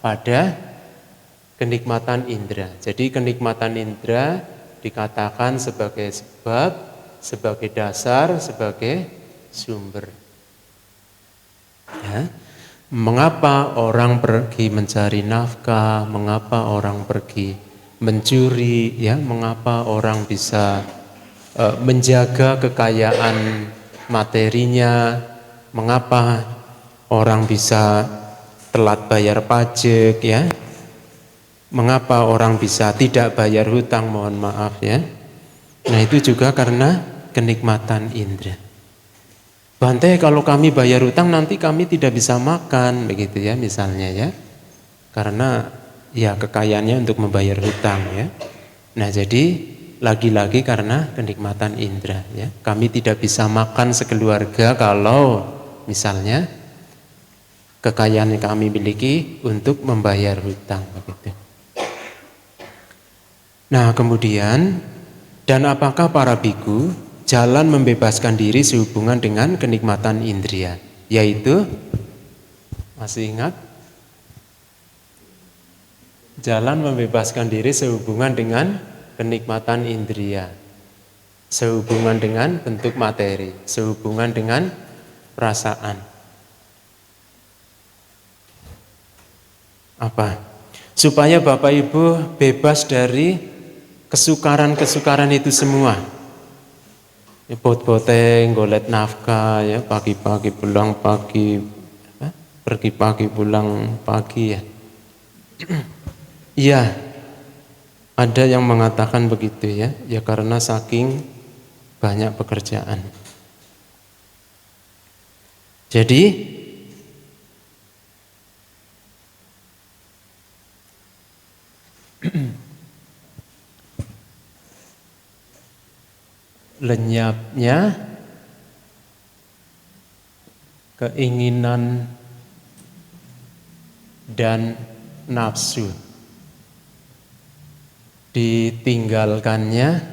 pada kenikmatan indera. Jadi kenikmatan indera dikatakan sebagai sebab, sebagai dasar, sebagai sumber. Ya. Mengapa orang pergi mencari nafkah? Mengapa orang pergi mencuri? Ya, mengapa orang bisa menjaga kekayaan materinya? Mengapa orang bisa telat bayar pajak? Ya, mengapa orang bisa tidak bayar hutang, mohon maaf ya. Nah, itu juga karena kenikmatan indera. Bante, kalau kami bayar hutang nanti kami tidak bisa makan, begitu ya misalnya ya. Karena ya kekayaannya untuk membayar hutang ya. Nah, jadi lagi-lagi karena kenikmatan indera ya. Kami tidak bisa makan sekeluarga kalau misalnya kekayaan yang kami miliki untuk membayar hutang, begitu. Nah, kemudian, dan apakah para biku jalan membebaskan diri sehubungan dengan kenikmatan indria? Yaitu, masih ingat? Jalan membebaskan diri sehubungan dengan kenikmatan indria, sehubungan dengan bentuk materi, sehubungan dengan perasaan. Apa? Supaya Bapak Ibu bebas dari kesukaran-kesukaran itu semua. Bot-boteng, golet nafkah, ya, pagi-pagi pulang pagi, pergi pagi pulang pagi ya. Iya, ada yang mengatakan begitu ya, ya karena saking banyak pekerjaan. Jadi lenyapnya keinginan dan nafsu, ditinggalkannya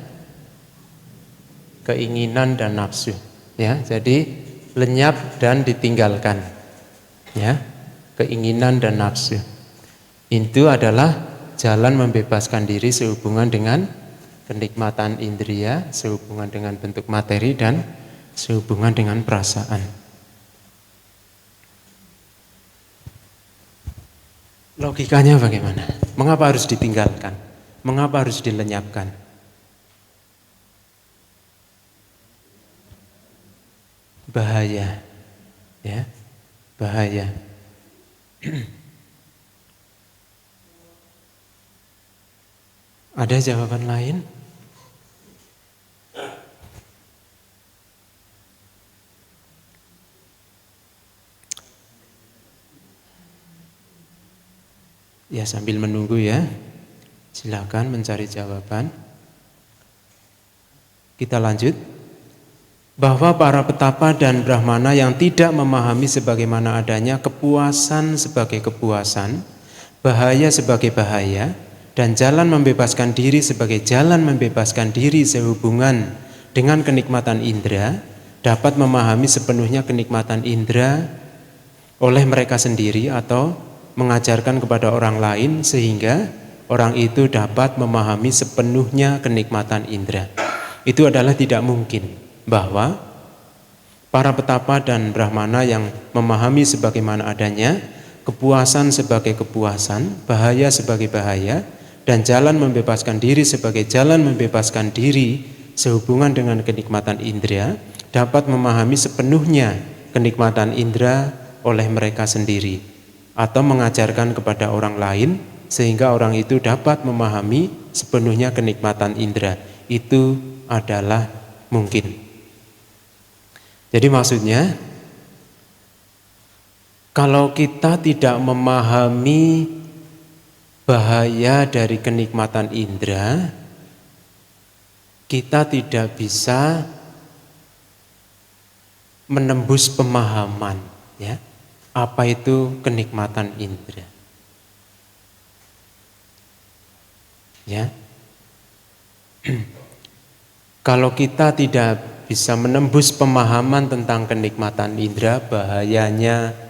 keinginan dan nafsu, ya. Jadi lenyap dan ditinggalkan, ya, keinginan dan nafsu. Itu adalah jalan membebaskan diri sehubungan dengan kenikmatan indria, sehubungan dengan bentuk materi dan sehubungan dengan perasaan. Logikanya bagaimana? Mengapa harus ditinggalkan? Mengapa harus dilenyapkan? Bahaya, ya, bahaya. Ada jawaban lain? Ya, sambil menunggu ya, silakan mencari jawaban. Kita lanjut. Bahwa para petapa dan brahmana yang tidak memahami sebagaimana adanya kepuasan sebagai kepuasan, bahaya sebagai bahaya, dan jalan membebaskan diri sebagai jalan membebaskan diri sehubungan dengan kenikmatan indera, dapat memahami sepenuhnya kenikmatan indera oleh mereka sendiri atau mengajarkan kepada orang lain sehingga orang itu dapat memahami sepenuhnya kenikmatan indera. Itu adalah tidak mungkin bahwa para petapa dan brahmana yang memahami sebagaimana adanya kepuasan sebagai kepuasan, bahaya sebagai bahaya, dan jalan membebaskan diri sebagai jalan membebaskan diri sehubungan dengan kenikmatan indera dapat memahami sepenuhnya kenikmatan indera oleh mereka sendiri atau mengajarkan kepada orang lain sehingga orang itu dapat memahami sepenuhnya kenikmatan indera. Itu adalah mungkin. Jadi maksudnya, kalau kita tidak memahami bahaya dari kenikmatan indera, kita tidak bisa menembus pemahaman, ya, apa itu kenikmatan indera. Ya. Kalau kita tidak bisa menembus pemahaman tentang kenikmatan indera, bahayanya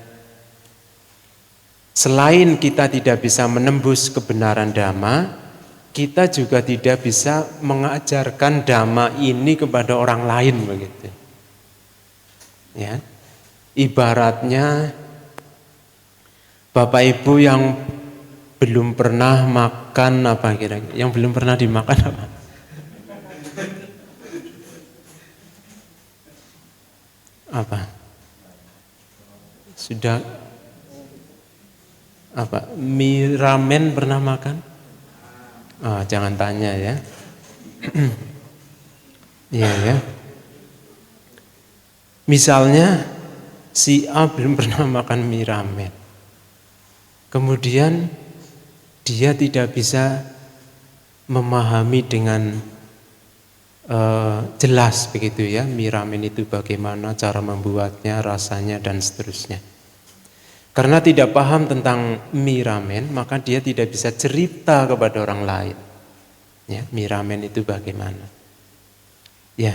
selain kita tidak bisa menembus kebenaran dhamma, kita juga tidak bisa mengajarkan dhamma ini kepada orang lain, begitu. Ya. Ibaratnya Bapak Ibu yang belum pernah makan apa kira-kira? Yang belum pernah dimakan apa? Apa? Sudah apa? Mie ramen pernah makan? Oh, jangan tanya ya. Iya ya. Misalnya si A belum pernah makan mie ramen. Kemudian dia tidak bisa memahami dengan jelas begitu ya, mie ramen itu bagaimana cara membuatnya, rasanya dan seterusnya. Karena tidak paham tentang mie ramen, maka dia tidak bisa cerita kepada orang lain. Ya, mie ramen itu bagaimana? Ya,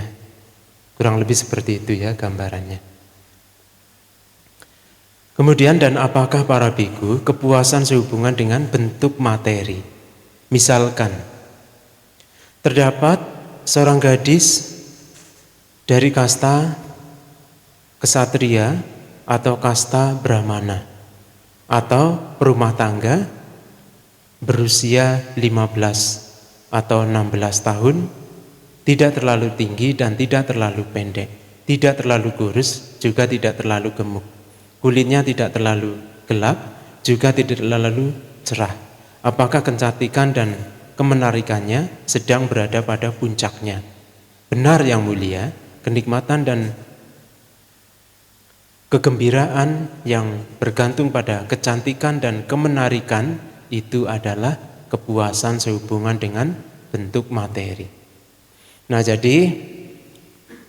kurang lebih seperti itu ya gambarannya. Kemudian, dan apakah para biku kepuasan sehubungan dengan bentuk materi? Misalkan terdapat seorang gadis dari kasta kesatria atau kasta brahmana atau perumah tangga berusia 15 atau 16 tahun, tidak terlalu tinggi dan tidak terlalu pendek, tidak terlalu kurus, juga tidak terlalu gemuk. Kulitnya tidak terlalu gelap, juga tidak terlalu cerah. Apakah kecantikan dan kemenarikannya sedang berada pada puncaknya? Benar yang mulia, kenikmatan dan kegembiraan yang bergantung pada kecantikan dan kemenarikan itu adalah kepuasan sehubungan dengan bentuk materi. Nah, jadi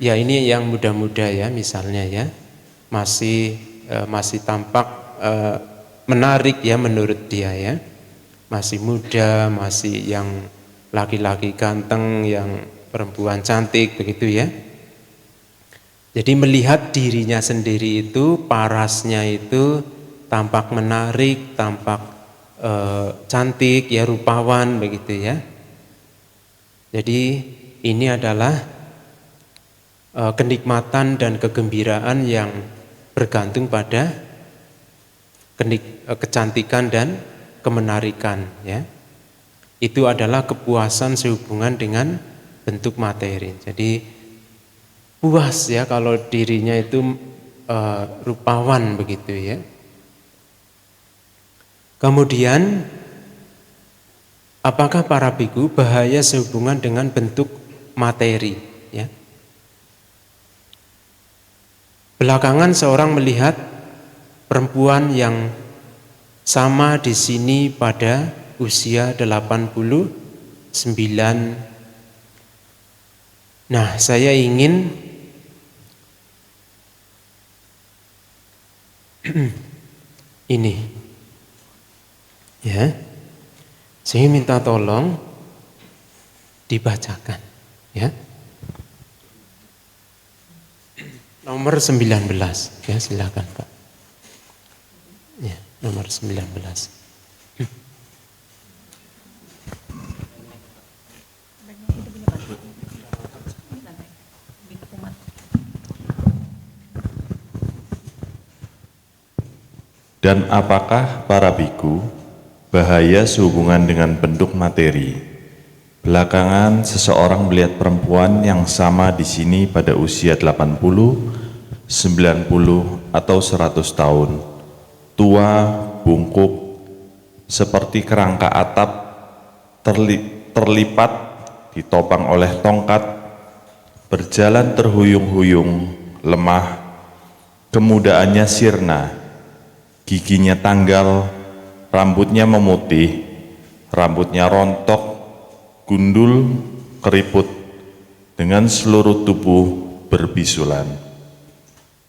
ya ini yang muda-muda ya, misalnya ya, masih tampak menarik ya menurut dia ya, masih muda, masih yang laki-laki ganteng, yang perempuan cantik begitu ya. Jadi melihat dirinya sendiri itu, parasnya itu tampak menarik, tampak cantik ya, rupawan begitu ya. Jadi ini adalah kenikmatan dan kegembiraan yang bergantung pada kecantikan dan kemenarikan ya. Itu adalah kepuasan sehubungan dengan bentuk materi. Jadi puas ya kalau dirinya itu rupawan begitu ya. Kemudian apakah para biku bahaya sehubungan dengan bentuk materi ya? Belakangan seorang melihat perempuan yang sama di sini pada usia 89. Nah, saya ingin ini ya. Saya minta tolong dibacakan ya. Nomor 19 ya, silakan Pak. Ya, nomor 19. Dan apakah para biku bahaya sehubungan dengan bentuk materi? Belakangan seseorang melihat perempuan yang sama di sini pada usia 80, 90 atau 100 tahun, tua, bungkuk, seperti kerangka atap terlipat ditopang oleh tongkat, berjalan terhuyung-huyung, lemah, kemudaannya sirna, giginya tanggal, rambutnya memutih, rambutnya rontok, gundul, keriput, dengan seluruh tubuh berbisulan.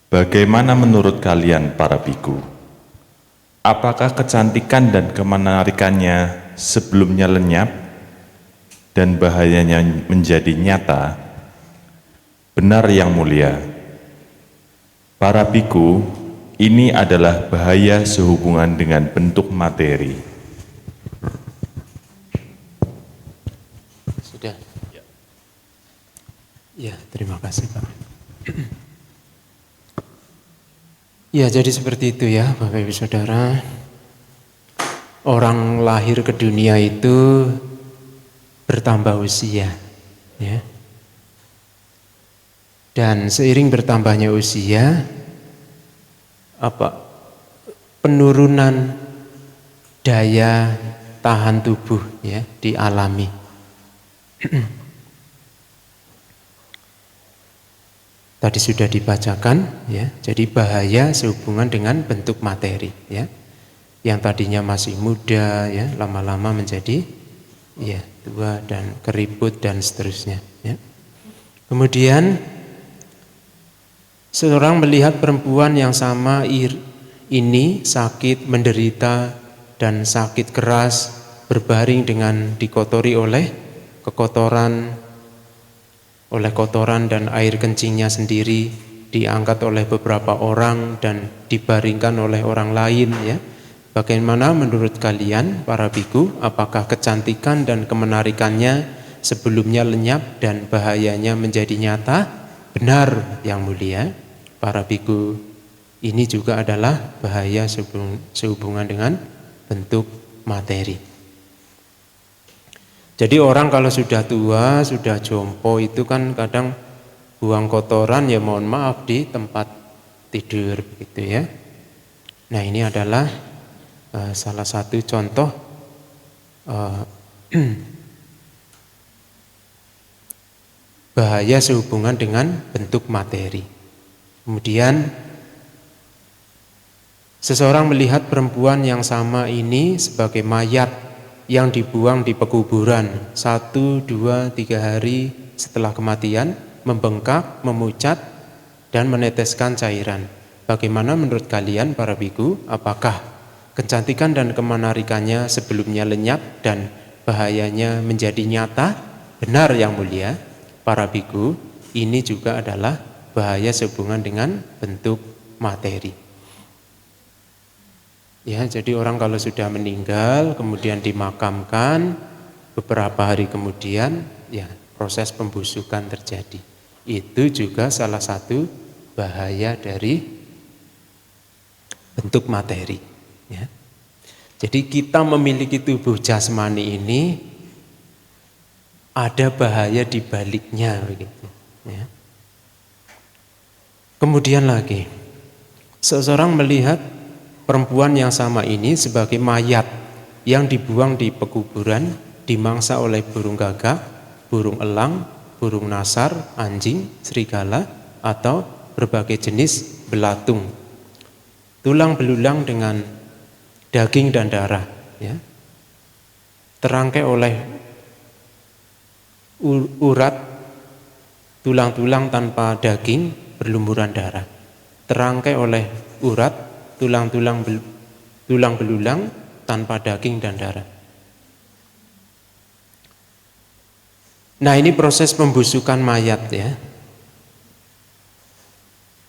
Bagaimana menurut kalian para biku? Apakah kecantikan dan kemenarikannya sebelumnya lenyap dan bahayanya menjadi nyata? Benar yang mulia. Para biku, ini adalah bahaya sehubungan dengan bentuk materi. Sudah. Ya, terima kasih Pak. Ya, jadi seperti itu ya Bapak Ibu Saudara. Orang lahir ke dunia itu bertambah usia, ya. Dan seiring bertambahnya usia, penurunan daya tahan tubuh ya dialami. Tadi sudah dibacakan ya. Jadi bahaya sehubungan dengan bentuk materi ya. Yang tadinya masih muda ya, lama-lama menjadi ya tua dan keriput dan seterusnya ya. Kemudian seorang melihat perempuan yang sama ini sakit, menderita dan sakit keras, berbaring dengan dikotori oleh kotoran dan air kencingnya sendiri, diangkat oleh beberapa orang dan dibaringkan oleh orang lain ya. Bagaimana menurut kalian para biku, apakah kecantikan dan kemenarikannya sebelumnya lenyap dan bahayanya menjadi nyata? Benar yang mulia para biku, ini juga adalah bahaya sehubungan dengan bentuk materi. Jadi orang kalau sudah tua, sudah jompo itu kan kadang buang kotoran ya mohon maaf di tempat tidur gitu ya. Nah ini adalah salah satu contoh bahaya sehubungan dengan bentuk materi. Kemudian seseorang melihat perempuan yang sama ini sebagai mayat yang dibuang di pekuburan 1, 2, 3 hari setelah kematian, membengkak, memucat, dan meneteskan cairan. Bagaimana menurut kalian para biku, apakah kecantikan dan kemenarikannya sebelumnya lenyap dan bahayanya menjadi nyata? Benar yang mulia para biku, ini juga adalah bahaya sehubungan dengan bentuk materi. Ya, jadi orang kalau sudah meninggal kemudian dimakamkan, beberapa hari kemudian ya proses pembusukan terjadi. Itu juga salah satu bahaya dari bentuk materi ya. Jadi kita memiliki tubuh jasmani ini ada bahaya di baliknya begitu ya. Kemudian lagi seseorang melihat perempuan yang sama ini sebagai mayat yang dibuang di pekuburan, dimangsa oleh burung gagak, burung elang, burung nasar, anjing, serigala, atau berbagai jenis belatung. Tulang belulang dengan daging dan darah, ya. Terangkai oleh urat, tulang-tulang tanpa daging berlumuran darah. Terangkai oleh urat, tulang belulang tanpa daging dan darah. Nah ini proses pembusukan mayat ya.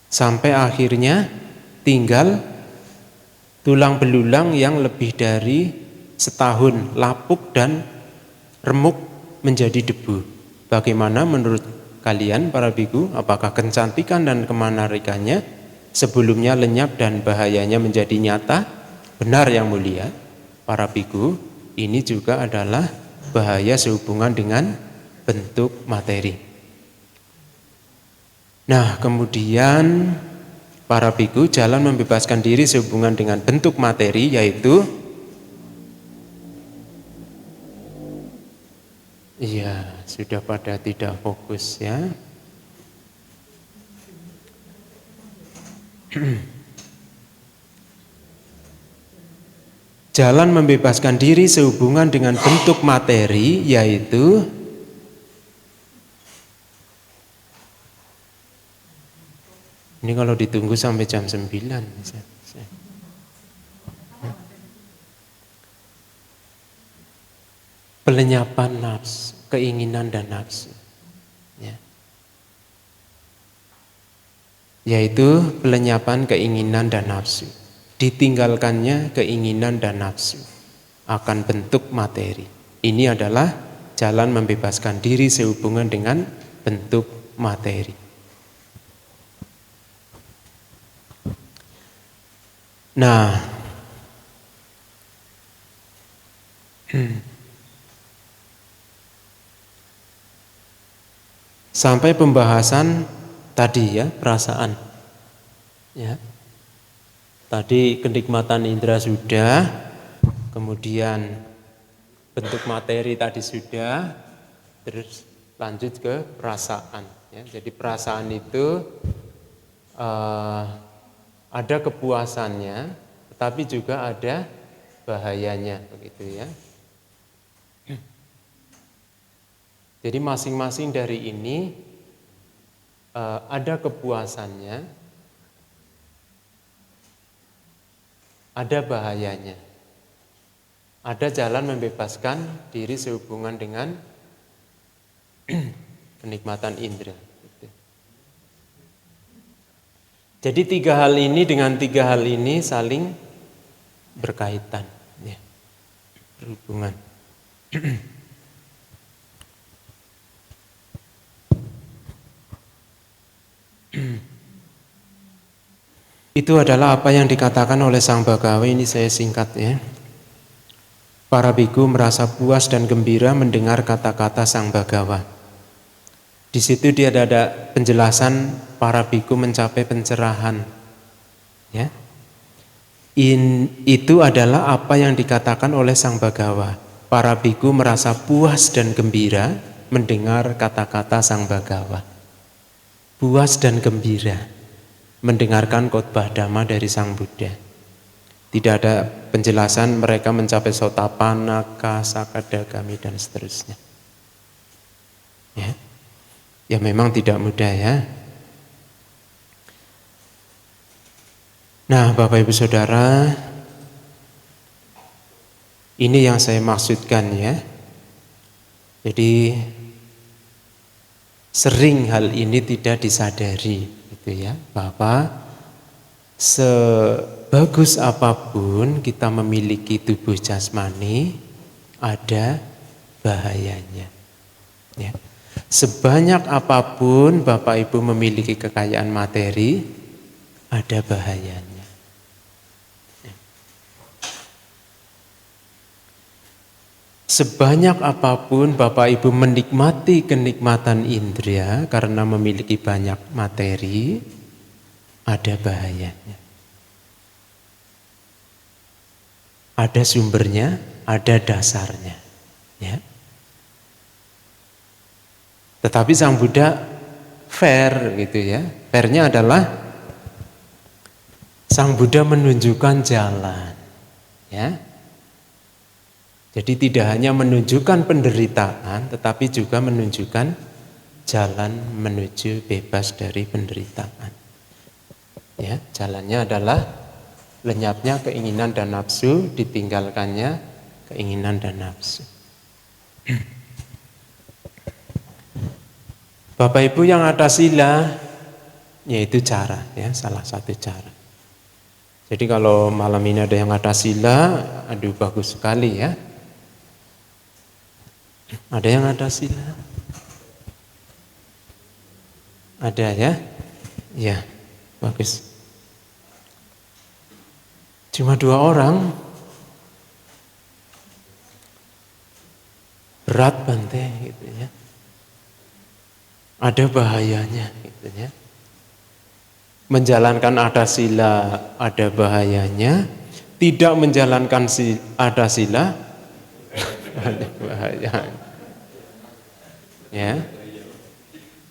Sampai akhirnya tinggal tulang belulang yang lebih dari setahun lapuk dan remuk menjadi debu. Bagaimana menurut kalian para biku, apakah kecantikan dan kemenarikannya sebelumnya lenyap dan bahayanya menjadi nyata? Benar yang mulia para biku, ini juga adalah bahaya sehubungan dengan bentuk materi. Nah kemudian para biku, jalan membebaskan diri sehubungan dengan bentuk materi yaitu iya sudah pada tidak fokus ya. jalan membebaskan diri sehubungan dengan bentuk materi, yaitu ini kalau ditunggu sampai jam 9 bisa. Pelenyapan nafsu, keinginan dan nafsu, ya. Yaitu pelenyapan keinginan dan nafsu, ditinggalkannya keinginan dan nafsu akan bentuk materi. Ini adalah jalan membebaskan diri sehubungan dengan bentuk materi. Nah, sampai pembahasan tadi ya, perasaan. Ya. Tadi kenikmatan indera sudah, kemudian bentuk materi tadi sudah, terus lanjut ke perasaan. Ya. Jadi perasaan itu ada kepuasannya, tetapi juga ada bahayanya, begitu ya. Jadi masing-masing dari ini ada kepuasannya, ada bahayanya. Ada jalan membebaskan diri sehubungan dengan kenikmatan indera. Jadi tiga hal ini dengan tiga hal ini saling berkaitan, ya, berhubungan. Itu adalah apa yang dikatakan oleh Sang Bhagawa. Ini saya singkat ya. Para biku merasa puas dan gembira mendengar kata-kata Sang Bhagawa. Di situ dia ada penjelasan para biku mencapai pencerahan. Ya. Itu adalah apa yang dikatakan oleh Sang Bhagawa. Para biku merasa puas dan gembira mendengar kata-kata Sang Bhagawa. Puas dan gembira mendengarkan khotbah Dhamma dari Sang Buddha. Tidak ada penjelasan mereka mencapai Sotapanna, Sakadagami dan seterusnya. Ya. Ya memang tidak mudah ya. Nah, Bapak Ibu Saudara, ini yang saya maksudkan ya. Jadi sering hal ini tidak disadari gitu ya, bahwa sebagus apapun kita memiliki tubuh jasmani, ada bahayanya. Ya. Sebanyak apapun Bapak Ibu memiliki kekayaan materi, ada bahayanya. Ya. Sebanyak apapun Bapak Ibu menikmati kenikmatan indera karena memiliki banyak materi, ada bahayanya. Ada sumbernya, ada dasarnya. Ya. Tetapi Sang Buddha fair gitu ya. Fairnya adalah Sang Buddha menunjukkan jalan. Ya. Jadi tidak hanya menunjukkan penderitaan, tetapi juga menunjukkan jalan menuju bebas dari penderitaan. Ya, jalannya adalah lenyapnya keinginan dan nafsu, ditinggalkannya keinginan dan nafsu. Bapak Ibu yang ada sila, yaitu cara, ya, salah satu cara. Jadi kalau malam ini ada yang ada sila, aduh bagus sekali ya. Ada yang ada sila? Ada ya? Ya, bagus. Cuma 2 orang. Berat Bante gitu ya. Ada bahayanya gitu ya. Menjalankan ada sila ada bahayanya, tidak menjalankan ada sila ada bahayanya. Ya.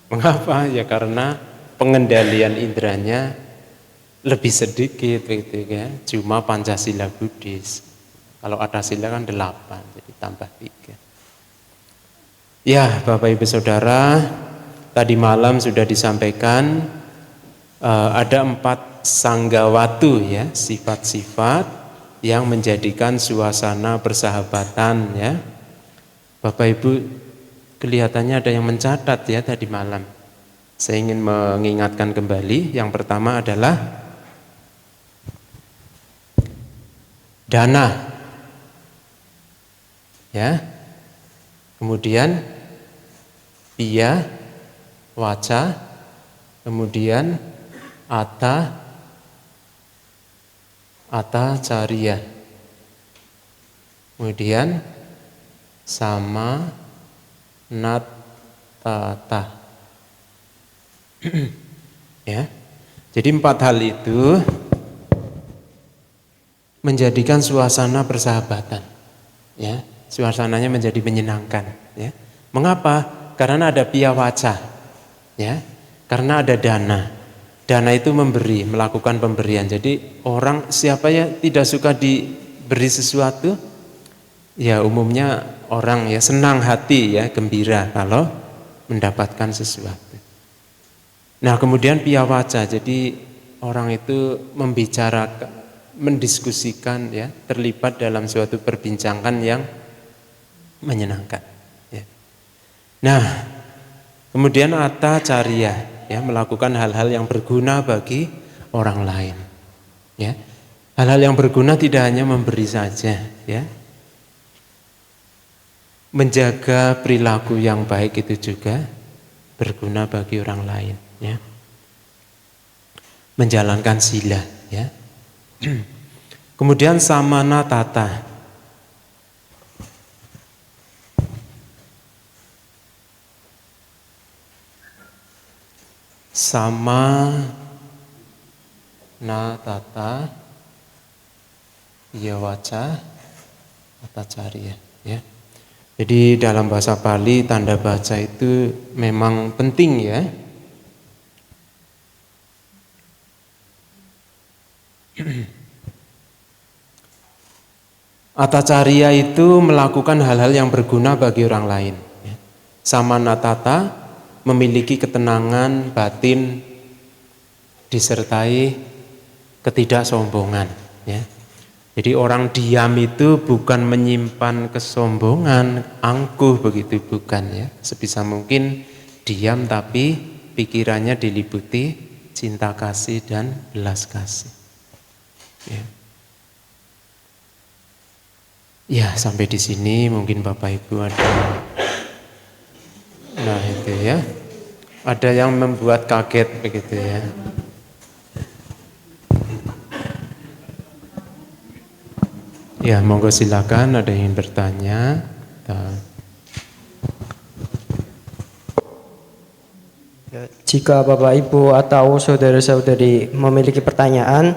Mengapa? Ya karena pengendalian inderanya lebih sedikit gitu ya. Cuma Pancasila Buddhis. Kalau atasila kan 8, jadi tambah 3. Ya, Bapak Ibu Saudara, tadi malam sudah disampaikan ada 4 sanggawatu ya, sifat-sifat yang menjadikan suasana persahabatan ya. Bapak Ibu kelihatannya ada yang mencatat ya tadi malam. Saya ingin mengingatkan kembali, yang pertama adalah dana. Ya. Kemudian pia, waca, kemudian ata caria. Kemudian sama nat tata. Ya. Jadi 4 hal itu menjadikan suasana persahabatan. Ya, suasananya menjadi menyenangkan, ya. Mengapa? Karena ada pia waca. Ya. Karena ada dana. Dana itu memberi, melakukan pemberian. Jadi orang siapa ya tidak suka diberi sesuatu? Ya umumnya orang ya senang hati ya, gembira kalau mendapatkan sesuatu. Nah, kemudian pia waca. Jadi orang itu membicarakan, mendiskusikan ya, terlibat dalam suatu perbincangan yang menyenangkan ya. Nah, kemudian ata caria ya, melakukan hal-hal yang berguna bagi orang lain ya. Hal-hal yang berguna tidak hanya memberi saja ya. Menjaga perilaku yang baik itu juga berguna bagi orang lain ya. Menjalankan sila ya. Kemudian samana tata. Sama na tata ya waca tata caria ya. Jadi dalam bahasa Bali tanda baca itu memang penting ya. Atacarya itu melakukan hal-hal yang berguna bagi orang lain. Samanatata memiliki ketenangan batin disertai ketidaksombongan. Ya. Jadi orang diam itu bukan menyimpan kesombongan, angkuh begitu, bukan ya. Sebisa mungkin diam tapi pikirannya diliputi cinta kasih dan belas kasih. Ya. Ya, sampai di sini mungkin Bapak Ibu ada. Nah, itu ya. Ada yang membuat kaget begitu ya. Ya, monggo silakan, ada yang bertanya. Jika Bapak Ibu atau saudara-saudari memiliki pertanyaan,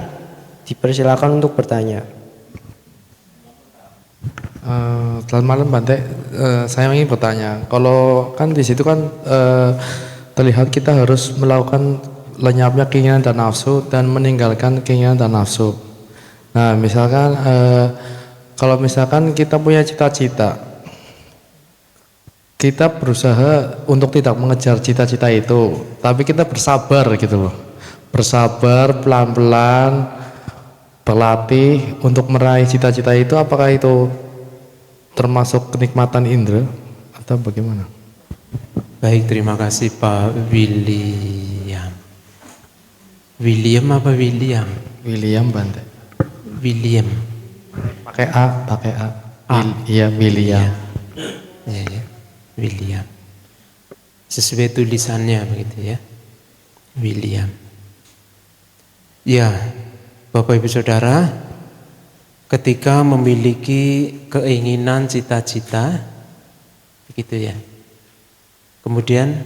dipersilakan untuk bertanya. Selamat malam Bante, saya ingin bertanya, kalau kan di situ kan terlihat kita harus melakukan lenyapnya keinginan dan nafsu dan meninggalkan keinginan dan nafsu. Nah misalkan kalau misalkan kita punya cita-cita, kita berusaha untuk tidak mengejar cita-cita itu, tapi kita bersabar gitu loh, bersabar pelan-pelan berlatih untuk meraih cita-cita itu, apakah itu termasuk kenikmatan indera atau bagaimana? Baik, terima kasih Pak William. William apa William? William Bante. William. Pakai A. Iya, William. Ya, ya. William. Sesuai tulisannya begitu ya. William. Ya, Bapak Ibu Saudara, ketika memiliki keinginan cita-cita begitu ya. Kemudian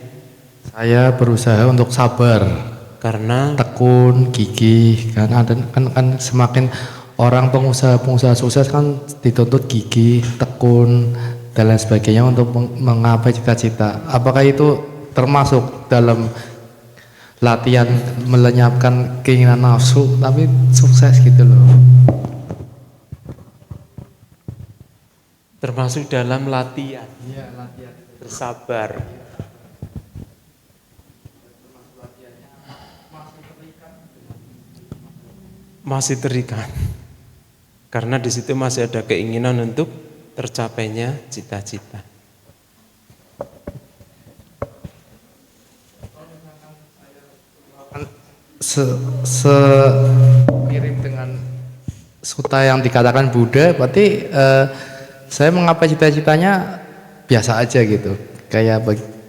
saya berusaha untuk sabar karena tekun, gigih, karena kan semakin orang pengusaha sukses kan dituntut gigih, tekun dan lain sebagainya untuk menggapai cita-cita. Apakah itu termasuk dalam latihan melenyapkan keinginan nafsu tapi sukses gitu loh? termasuk dalam latihan. Iya, latihan. Bersabar. Masih terikat. Karena di situ masih ada keinginan untuk tercapainya cita-cita. Mirip dengan suta yang dikatakan Buddha, berarti saya mengapa cita-citanya biasa aja gitu, kayak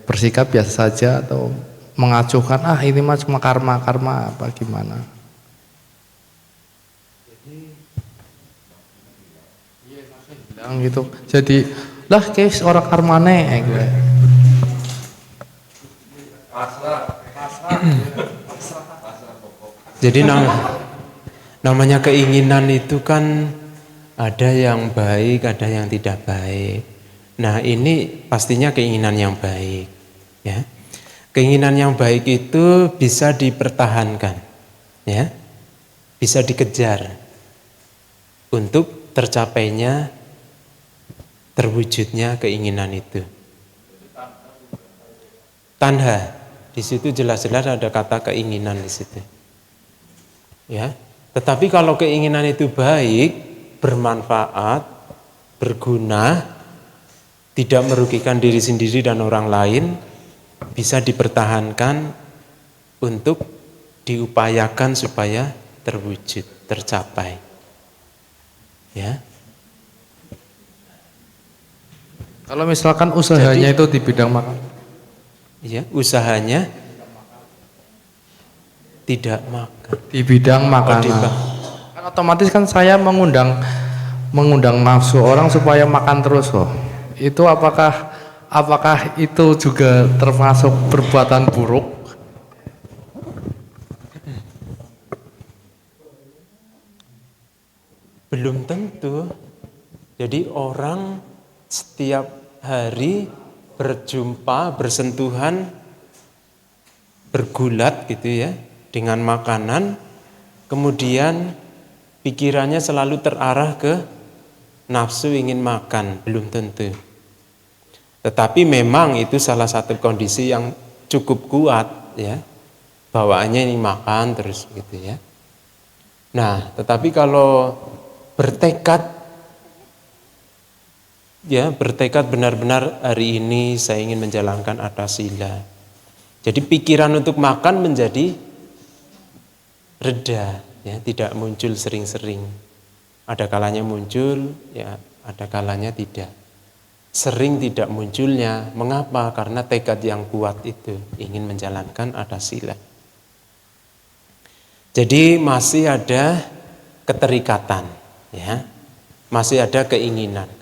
bersikap biasa saja atau mengacuhkan ini mah cuma karma apa gimana? Bilang gitu, jadi lah kayak orang karmane gitu. Jadi namanya keinginan itu kan ada yang baik, ada yang tidak baik. Nah, ini pastinya keinginan yang baik, ya. Keinginan yang baik itu bisa dipertahankan, ya. Bisa dikejar untuk tercapainya, terwujudnya keinginan itu. Tanha, di situ jelas-jelas ada kata keinginan di situ. Ya, tetapi kalau keinginan itu baik, bermanfaat, berguna, tidak merugikan diri sendiri dan orang lain, bisa dipertahankan untuk diupayakan supaya terwujud, tercapai. Ya. Kalau misalkan usahanya itu di bidang makan, ya, usahanya tidak makan. Di bidang makanan. Kan otomatis kan saya mengundang nafsu orang supaya makan terus loh. Itu apakah itu juga termasuk perbuatan buruk? Belum tentu. Jadi orang setiap hari berjumpa, bersentuhan, bergulat gitu ya dengan makanan, kemudian pikirannya selalu terarah ke nafsu ingin makan, belum tentu. Tetapi memang itu salah satu kondisi yang cukup kuat ya, bawaannya ini makan terus gitu ya. Nah, tetapi kalau bertekad benar-benar hari ini saya ingin menjalankan atasila. Jadi pikiran untuk makan menjadi reda, ya, tidak muncul sering-sering. Ada kalanya muncul, ya, ada kalanya tidak. Sering tidak munculnya, mengapa? Karena tekad yang kuat itu ingin menjalankan atasila. Jadi masih ada keterikatan, ya, masih ada keinginan.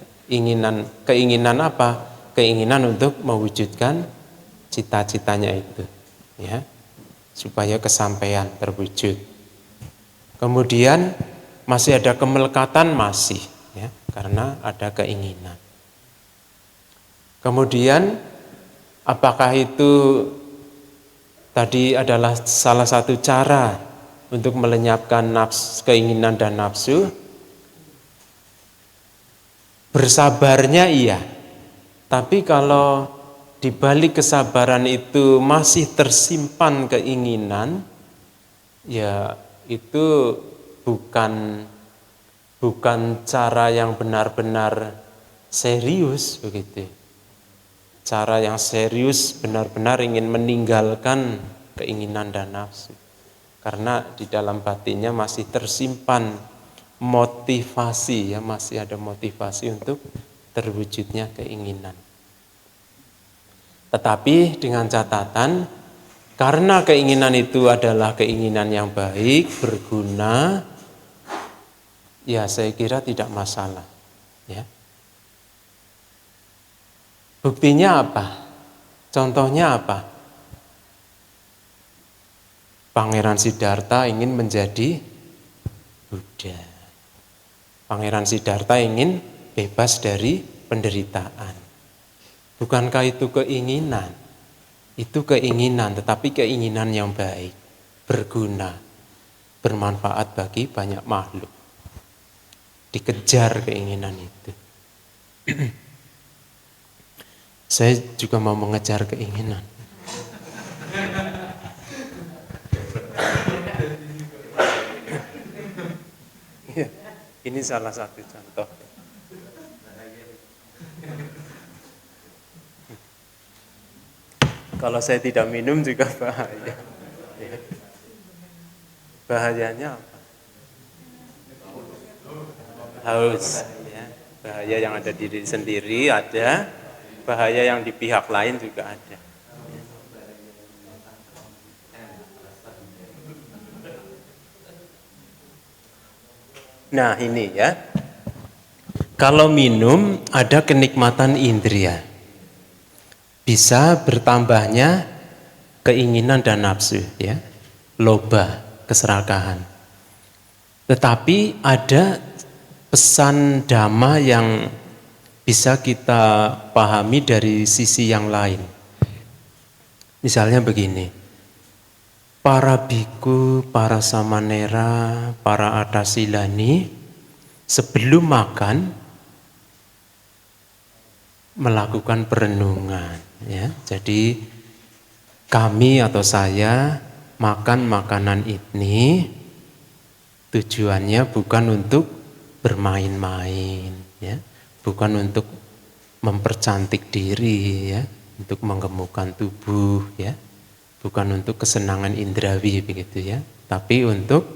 Keinginan apa? Keinginan untuk mewujudkan cita-citanya itu, ya, supaya kesampaian terwujud. Kemudian masih ada kemelekatan, masih, ya, karena ada keinginan. Kemudian apakah itu tadi adalah salah satu cara untuk melenyapkan nafsu, keinginan dan nafsu? Bersabarnya iya, tapi kalau di balik kesabaran itu masih tersimpan keinginan, ya itu bukan cara yang benar-benar serius begitu. Cara yang serius benar-benar ingin meninggalkan keinginan dan nafsu. Karena di dalam batinnya masih tersimpan motivasi, ya, masih ada motivasi untuk terwujudnya keinginan. Tetapi dengan catatan, karena keinginan itu adalah keinginan yang baik, berguna, ya saya kira tidak masalah. Ya. Buktinya apa? Contohnya apa? Pangeran Siddhartha ingin menjadi Buddha. Pangeran Siddhartha ingin bebas dari penderitaan. Bukankah itu keinginan? Itu keinginan, tetapi keinginan yang baik, berguna, bermanfaat bagi banyak makhluk. Dikejar keinginan itu. Saya juga mau mengejar keinginan. Ini salah satu contoh. Kalau saya tidak minum juga bahaya. Bahayanya apa? Haus. Ya. Bahaya yang ada di diri sendiri ada, bahaya yang di pihak lain juga ada. Nah ini ya, kalau minum ada kenikmatan indria, bisa bertambahnya keinginan dan nafsu, ya, loba, keserakahan. Tetapi ada pesan dhamma yang bisa kita pahami dari sisi yang lain. Misalnya begini, para biku, para samanera, para atasilani sebelum makan melakukan perenungan, ya. Jadi kami atau saya makan makanan ini tujuannya bukan untuk bermain-main, ya, bukan untuk mempercantik diri, ya, untuk menggemukkan tubuh, ya, bukan untuk kesenangan indrawi begitu, ya, tapi untuk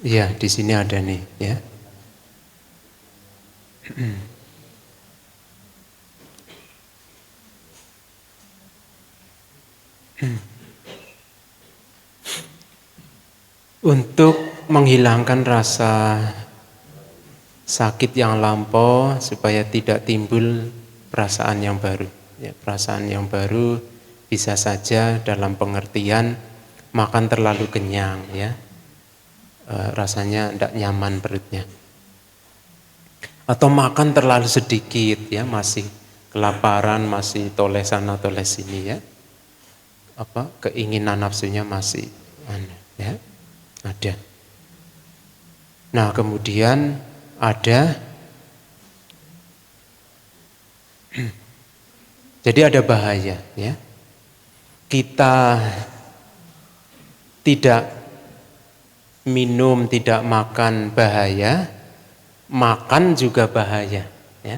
ya di sini ada nih, ya. Untuk menghilangkan rasa sakit yang lampau supaya tidak timbul perasaan yang baru. Ya, perasaan yang baru bisa saja dalam pengertian makan terlalu kenyang, ya, rasanya tidak nyaman perutnya. Atau makan terlalu sedikit, ya, masih kelaparan, masih toles sana toles sini, ya, keinginan nafsunya masih ya, ada. Nah kemudian ada, jadi ada bahaya, ya, kita tidak minum, tidak makan bahaya, makan juga bahaya, ya,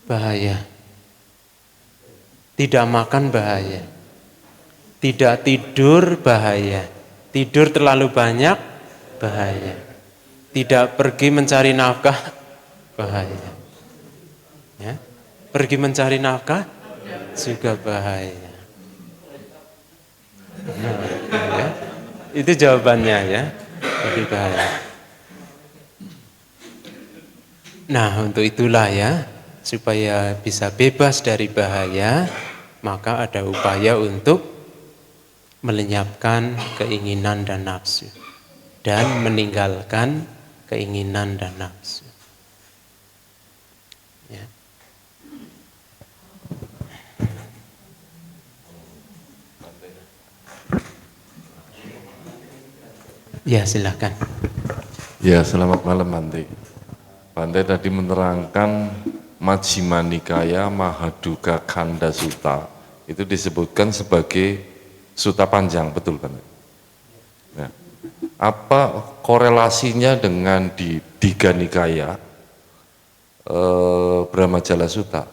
bahaya. Tidak makan bahaya, tidak tidur bahaya, tidur terlalu banyak bahaya, tidak pergi mencari nafkah bahaya, ya, pergi mencari nafkah juga bahaya. Nah, ya, itu jawabannya, ya, jadi bahaya. Nah untuk itulah, ya, supaya bisa bebas dari bahaya, maka ada upaya untuk melenyapkan keinginan dan nafsu dan meninggalkan keinginan dan nafsu. Ya. Ya silakan. Ya, selamat malam Bante. Bante tadi menerangkan Majjhima Nikaya Mahaduka Khanda Sutta itu disebutkan sebagai sutta panjang, betul kan? Nah, apa korelasinya dengan di Digha Nikaya Brahmajala Sutta?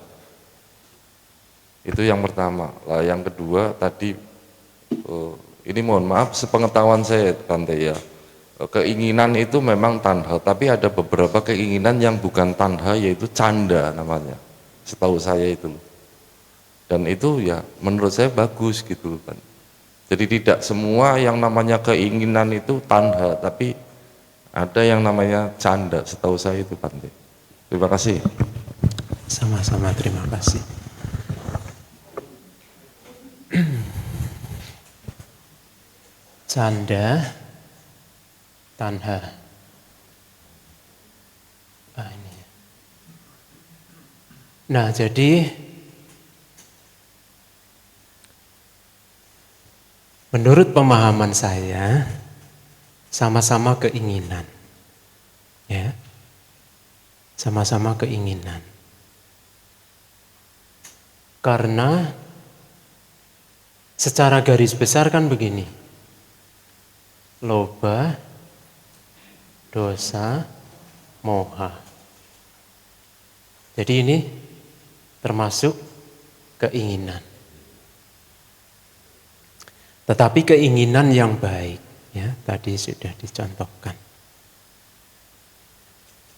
Itu yang pertama. Lah yang kedua tadi ini mohon maaf sepengetahuan saya Bante, ya. Keinginan itu memang tanha, tapi ada beberapa keinginan yang bukan tanha, yaitu canda namanya, setahu saya itu. Dan itu ya menurut saya bagus gitu kan. Jadi tidak semua yang namanya keinginan itu tanha, tapi ada yang namanya canda, setahu saya itu Bante. Terima kasih. Sama-sama, terima kasih. Canda, tanha. Ini. Nah jadi Menurut pemahaman saya, sama-sama keinginan. Ya. Sama-sama keinginan. Karena secara garis besar kan begini. Loba, dosa, moha. Jadi ini termasuk keinginan. Tetapi keinginan yang baik, ya, tadi sudah dicontohkan.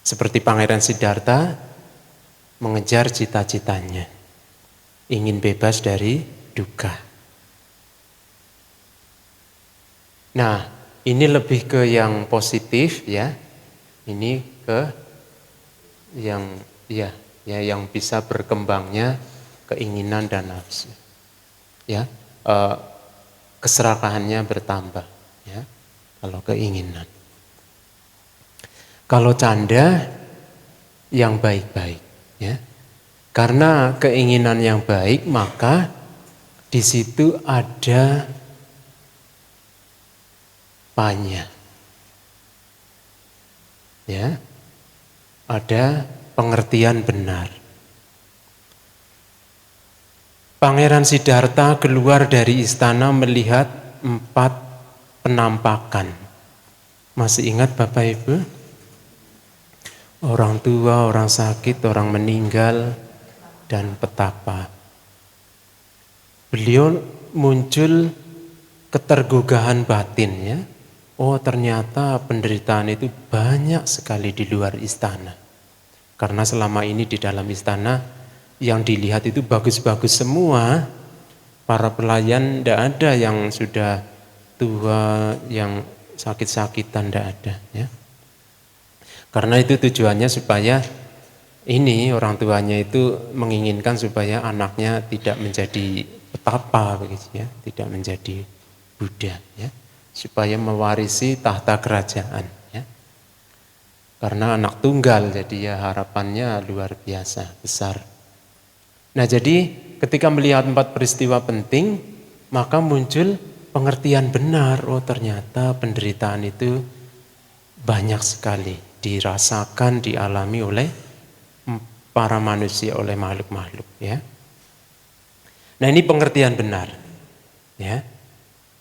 Seperti Pangeran Siddhartha mengejar cita-citanya, ingin bebas dari duka. Nah, ini lebih ke yang positif, ya. Ini ke yang yang bisa berkembangnya keinginan dan nafsu. Ya, keserakahannya bertambah, ya, kalau keinginan. Kalau canda yang baik-baik, ya, karena keinginan yang baik maka di situ ada panya, ya, ada pengertian benar. Pangeran Siddhartha keluar dari istana melihat 4 penampakan. Masih ingat Bapak Ibu? Orang tua, orang sakit, orang meninggal, dan petapa. Beliau muncul ketergugahan batin, ya. Oh, ternyata penderitaan itu banyak sekali di luar istana. Karena selama ini di dalam istana yang dilihat itu bagus-bagus semua. Para pelayan tidak ada yang sudah tua, yang sakit-sakitan, tidak ada, ya. Karena itu tujuannya supaya ini orang tuanya itu menginginkan supaya anaknya tidak menjadi petapa begitu, ya, tidak menjadi Buddha, ya, supaya mewarisi tahta kerajaan, ya. Karena anak tunggal, jadi ya harapannya luar biasa besar. Nah, jadi ketika melihat 4 peristiwa penting, maka muncul pengertian benar. Oh, ternyata penderitaan itu banyak sekali dirasakan, dialami oleh para manusia, oleh makhluk-makhluk, ya. Nah, ini pengertian benar, ya.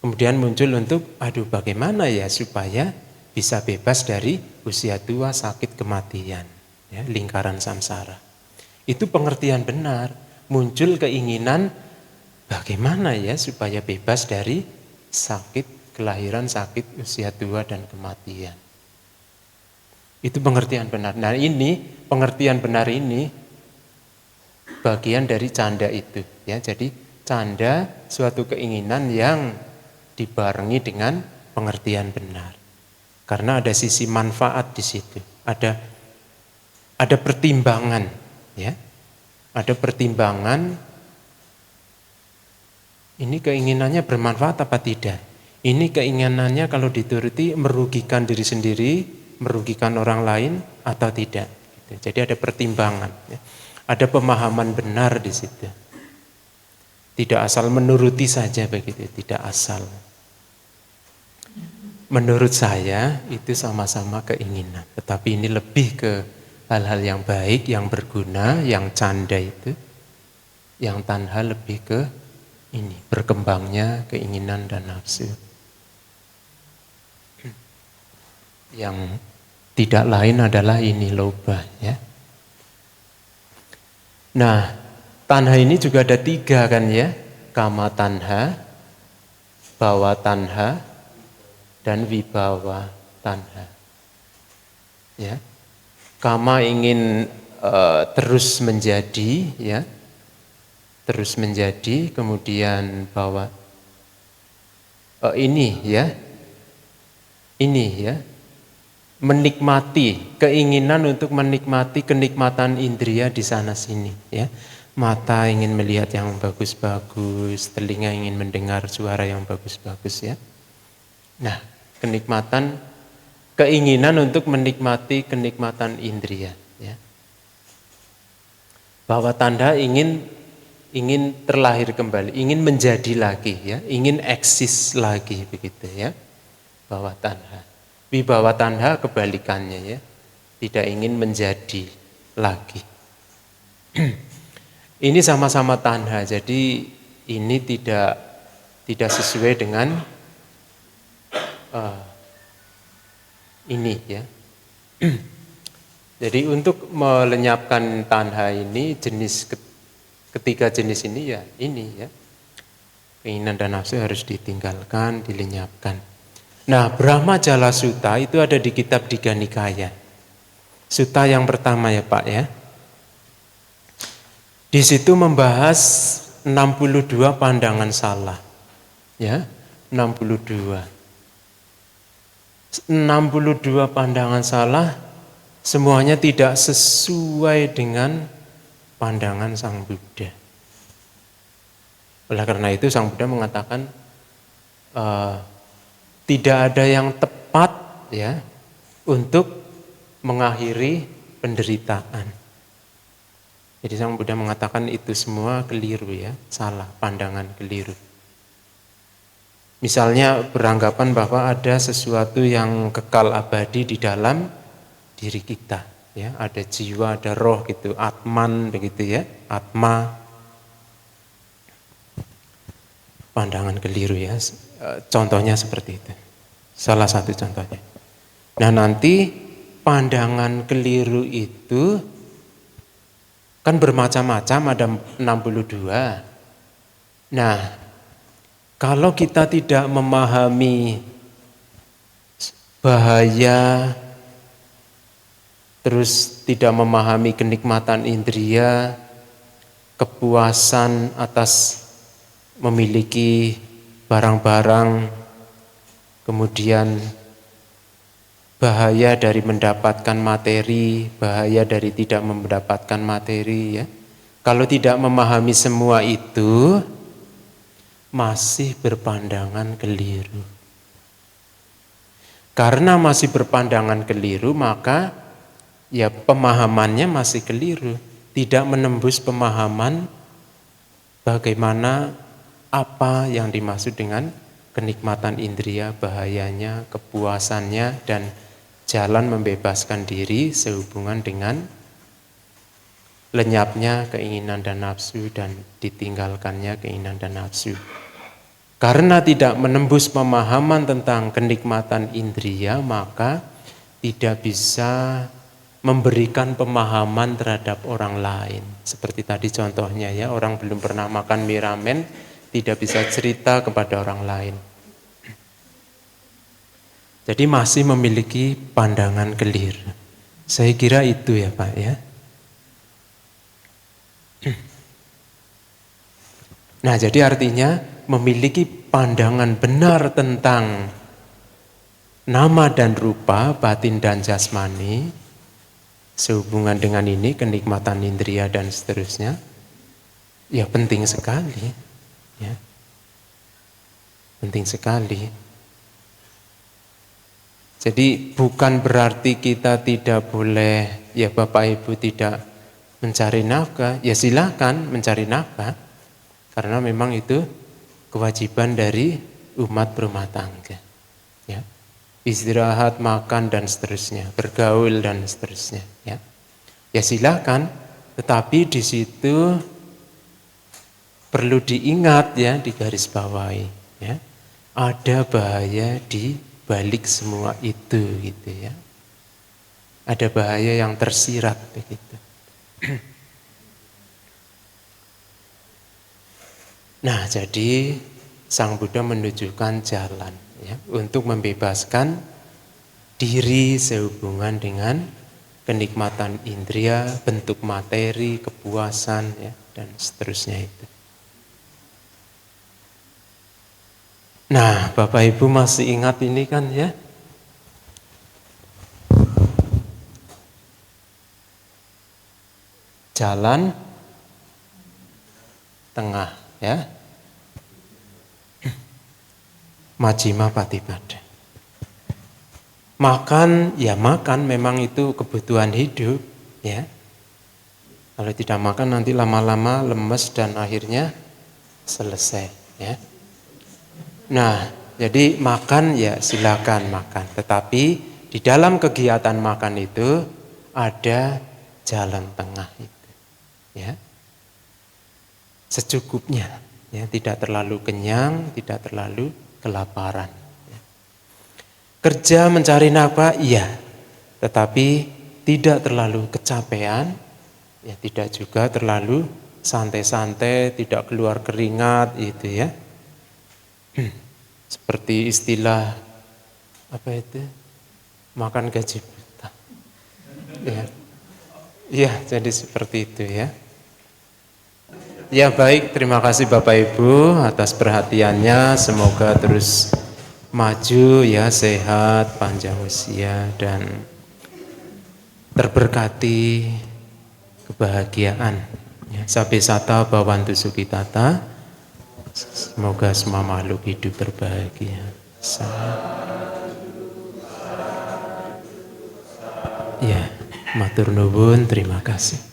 Kemudian muncul untuk, bagaimana ya supaya bisa bebas dari usia tua, sakit, kematian, ya, lingkaran samsara. Itu pengertian benar. Muncul keinginan bagaimana ya supaya bebas dari sakit, kelahiran, sakit, usia tua, dan kematian. Itu pengertian benar. Nah, ini pengertian benar ini bagian dari canda itu, ya. Jadi canda suatu keinginan yang dibarengi dengan pengertian benar. Karena ada sisi manfaat di situ. Ada pertimbangan, ya. Ada pertimbangan, ini keinginannya bermanfaat apa tidak? Ini keinginannya kalau dituruti merugikan diri sendiri, merugikan orang lain atau tidak. Jadi ada pertimbangan, ya. Ada pemahaman benar di situ. Tidak asal menuruti saja begitu, tidak asal. Menurut saya itu sama-sama keinginan, tetapi ini lebih ke hal-hal yang baik, yang berguna, yang canda itu. Yang tanha lebih ke ini, berkembangnya keinginan dan nafsu. Yang tidak lain adalah ini loba, ya. Nah, tanha ini juga ada 3 kan, ya. Kama tanha, bawa tanha, dan wibawa tanha, ya. Kama ingin terus menjadi, ya, terus menjadi, kemudian bawa ini, ya, menikmati, keinginan untuk menikmati kenikmatan indria di sana sini, ya. Mata ingin melihat yang bagus-bagus, telinga ingin mendengar suara yang bagus-bagus, ya. Nah, keinginan untuk menikmati kenikmatan indria, ya. Bahwa tanda ingin ingin terlahir kembali, ingin menjadi lagi ya, ingin eksis lagi begitu ya. Bawah tanha. Wibawa tanha kebalikannya ya, tidak ingin menjadi lagi. Ini sama-sama tanha, jadi ini tidak sesuai dengan ini ya. Jadi untuk melenyapkan tanha ini ketiga jenis ini ya ini ya. Keinginan dan nafsu harus ditinggalkan, dilenyapkan. Nah, Brahma Jala Sutta itu ada di kitab Digha Nikaya. Sutta yang pertama ya Pak ya. Di situ membahas 62 pandangan salah. Ya, 62 pandangan salah, semuanya tidak sesuai dengan pandangan Sang Buddha. Oleh karena itu Sang Buddha mengatakan tidak ada yang tepat ya untuk mengakhiri penderitaan. Jadi Sang Buddha mengatakan itu semua keliru ya, salah, pandangan keliru. Misalnya beranggapan bahwa ada sesuatu yang kekal abadi di dalam diri kita, ya, ada jiwa, ada roh gitu, atman begitu ya, atma. Pandangan keliru ya, contohnya seperti itu. Salah satu contohnya. Nah nanti pandangan keliru itu kan bermacam-macam, ada 62. Nah, kalau kita tidak memahami bahaya, terus tidak memahami kenikmatan indria, kepuasan atas memiliki barang-barang, kemudian bahaya dari mendapatkan materi, bahaya dari tidak mendapatkan materi ya. Kalau tidak memahami semua itu, masih berpandangan keliru. Karena masih berpandangan keliru, maka ya pemahamannya masih keliru. Tidak menembus pemahaman bagaimana apa yang dimaksud dengan kenikmatan indria, bahayanya, kepuasannya, dan jalan membebaskan diri sehubungan dengan lenyapnya keinginan dan nafsu dan ditinggalkannya keinginan dan nafsu. Karena tidak menembus pemahaman tentang kenikmatan indria, maka tidak bisa memberikan pemahaman terhadap orang lain. Seperti tadi contohnya ya, orang belum pernah makan mie ramen, tidak bisa cerita kepada orang lain. Jadi masih memiliki pandangan keliru. Saya kira itu ya Pak ya. Nah jadi artinya memiliki pandangan benar tentang nama dan rupa, batin dan jasmani, sehubungan dengan ini, kenikmatan indria dan seterusnya, ya penting sekali. Ya. Penting sekali. Jadi bukan berarti kita tidak boleh, ya Bapak Ibu tidak mencari nafkah, ya silakan mencari nafkah. Karena memang itu kewajiban dari umat berumah tangga. Ya. Istirahat, makan dan seterusnya, bergaul dan seterusnya. Ya, ya silakan, tetapi di situ perlu diingat ya, digarisbawahi. Ya, ada bahaya di balik semua itu gitu ya. Ada bahaya yang tersirat begitu. Nah, jadi Sang Buddha menunjukkan jalan ya, untuk membebaskan diri sehubungan dengan kenikmatan indria, bentuk materi, kepuasan ya, dan seterusnya itu. Nah, Bapak Ibu masih ingat ini kan ya? Jalan tengah ya. Majjhima Patipada. Makan, ya makan memang itu kebutuhan hidup ya. Kalau tidak makan nanti lama-lama lemes dan akhirnya selesai, ya. Nah, jadi makan ya silakan makan, tetapi di dalam kegiatan makan itu ada jalan tengah itu, ya. Secukupnya, ya, tidak terlalu kenyang, tidak terlalu kelaparan. Ya. Kerja mencari nafkah, iya, tetapi tidak terlalu kecapean, ya, tidak juga terlalu santai-santai, tidak keluar keringat, itu ya. Seperti istilah apa itu? Makan gaji buta. Ya. Ya, jadi seperti itu ya. Ya baik, terima kasih Bapak Ibu atas perhatiannya. Semoga terus maju ya, sehat, panjang usia dan terberkati kebahagiaan. Ya, Sabe sata bawantu sukitata. Semoga semua makhluk hidup berbahagia. Ya, matur nuwun, terima kasih.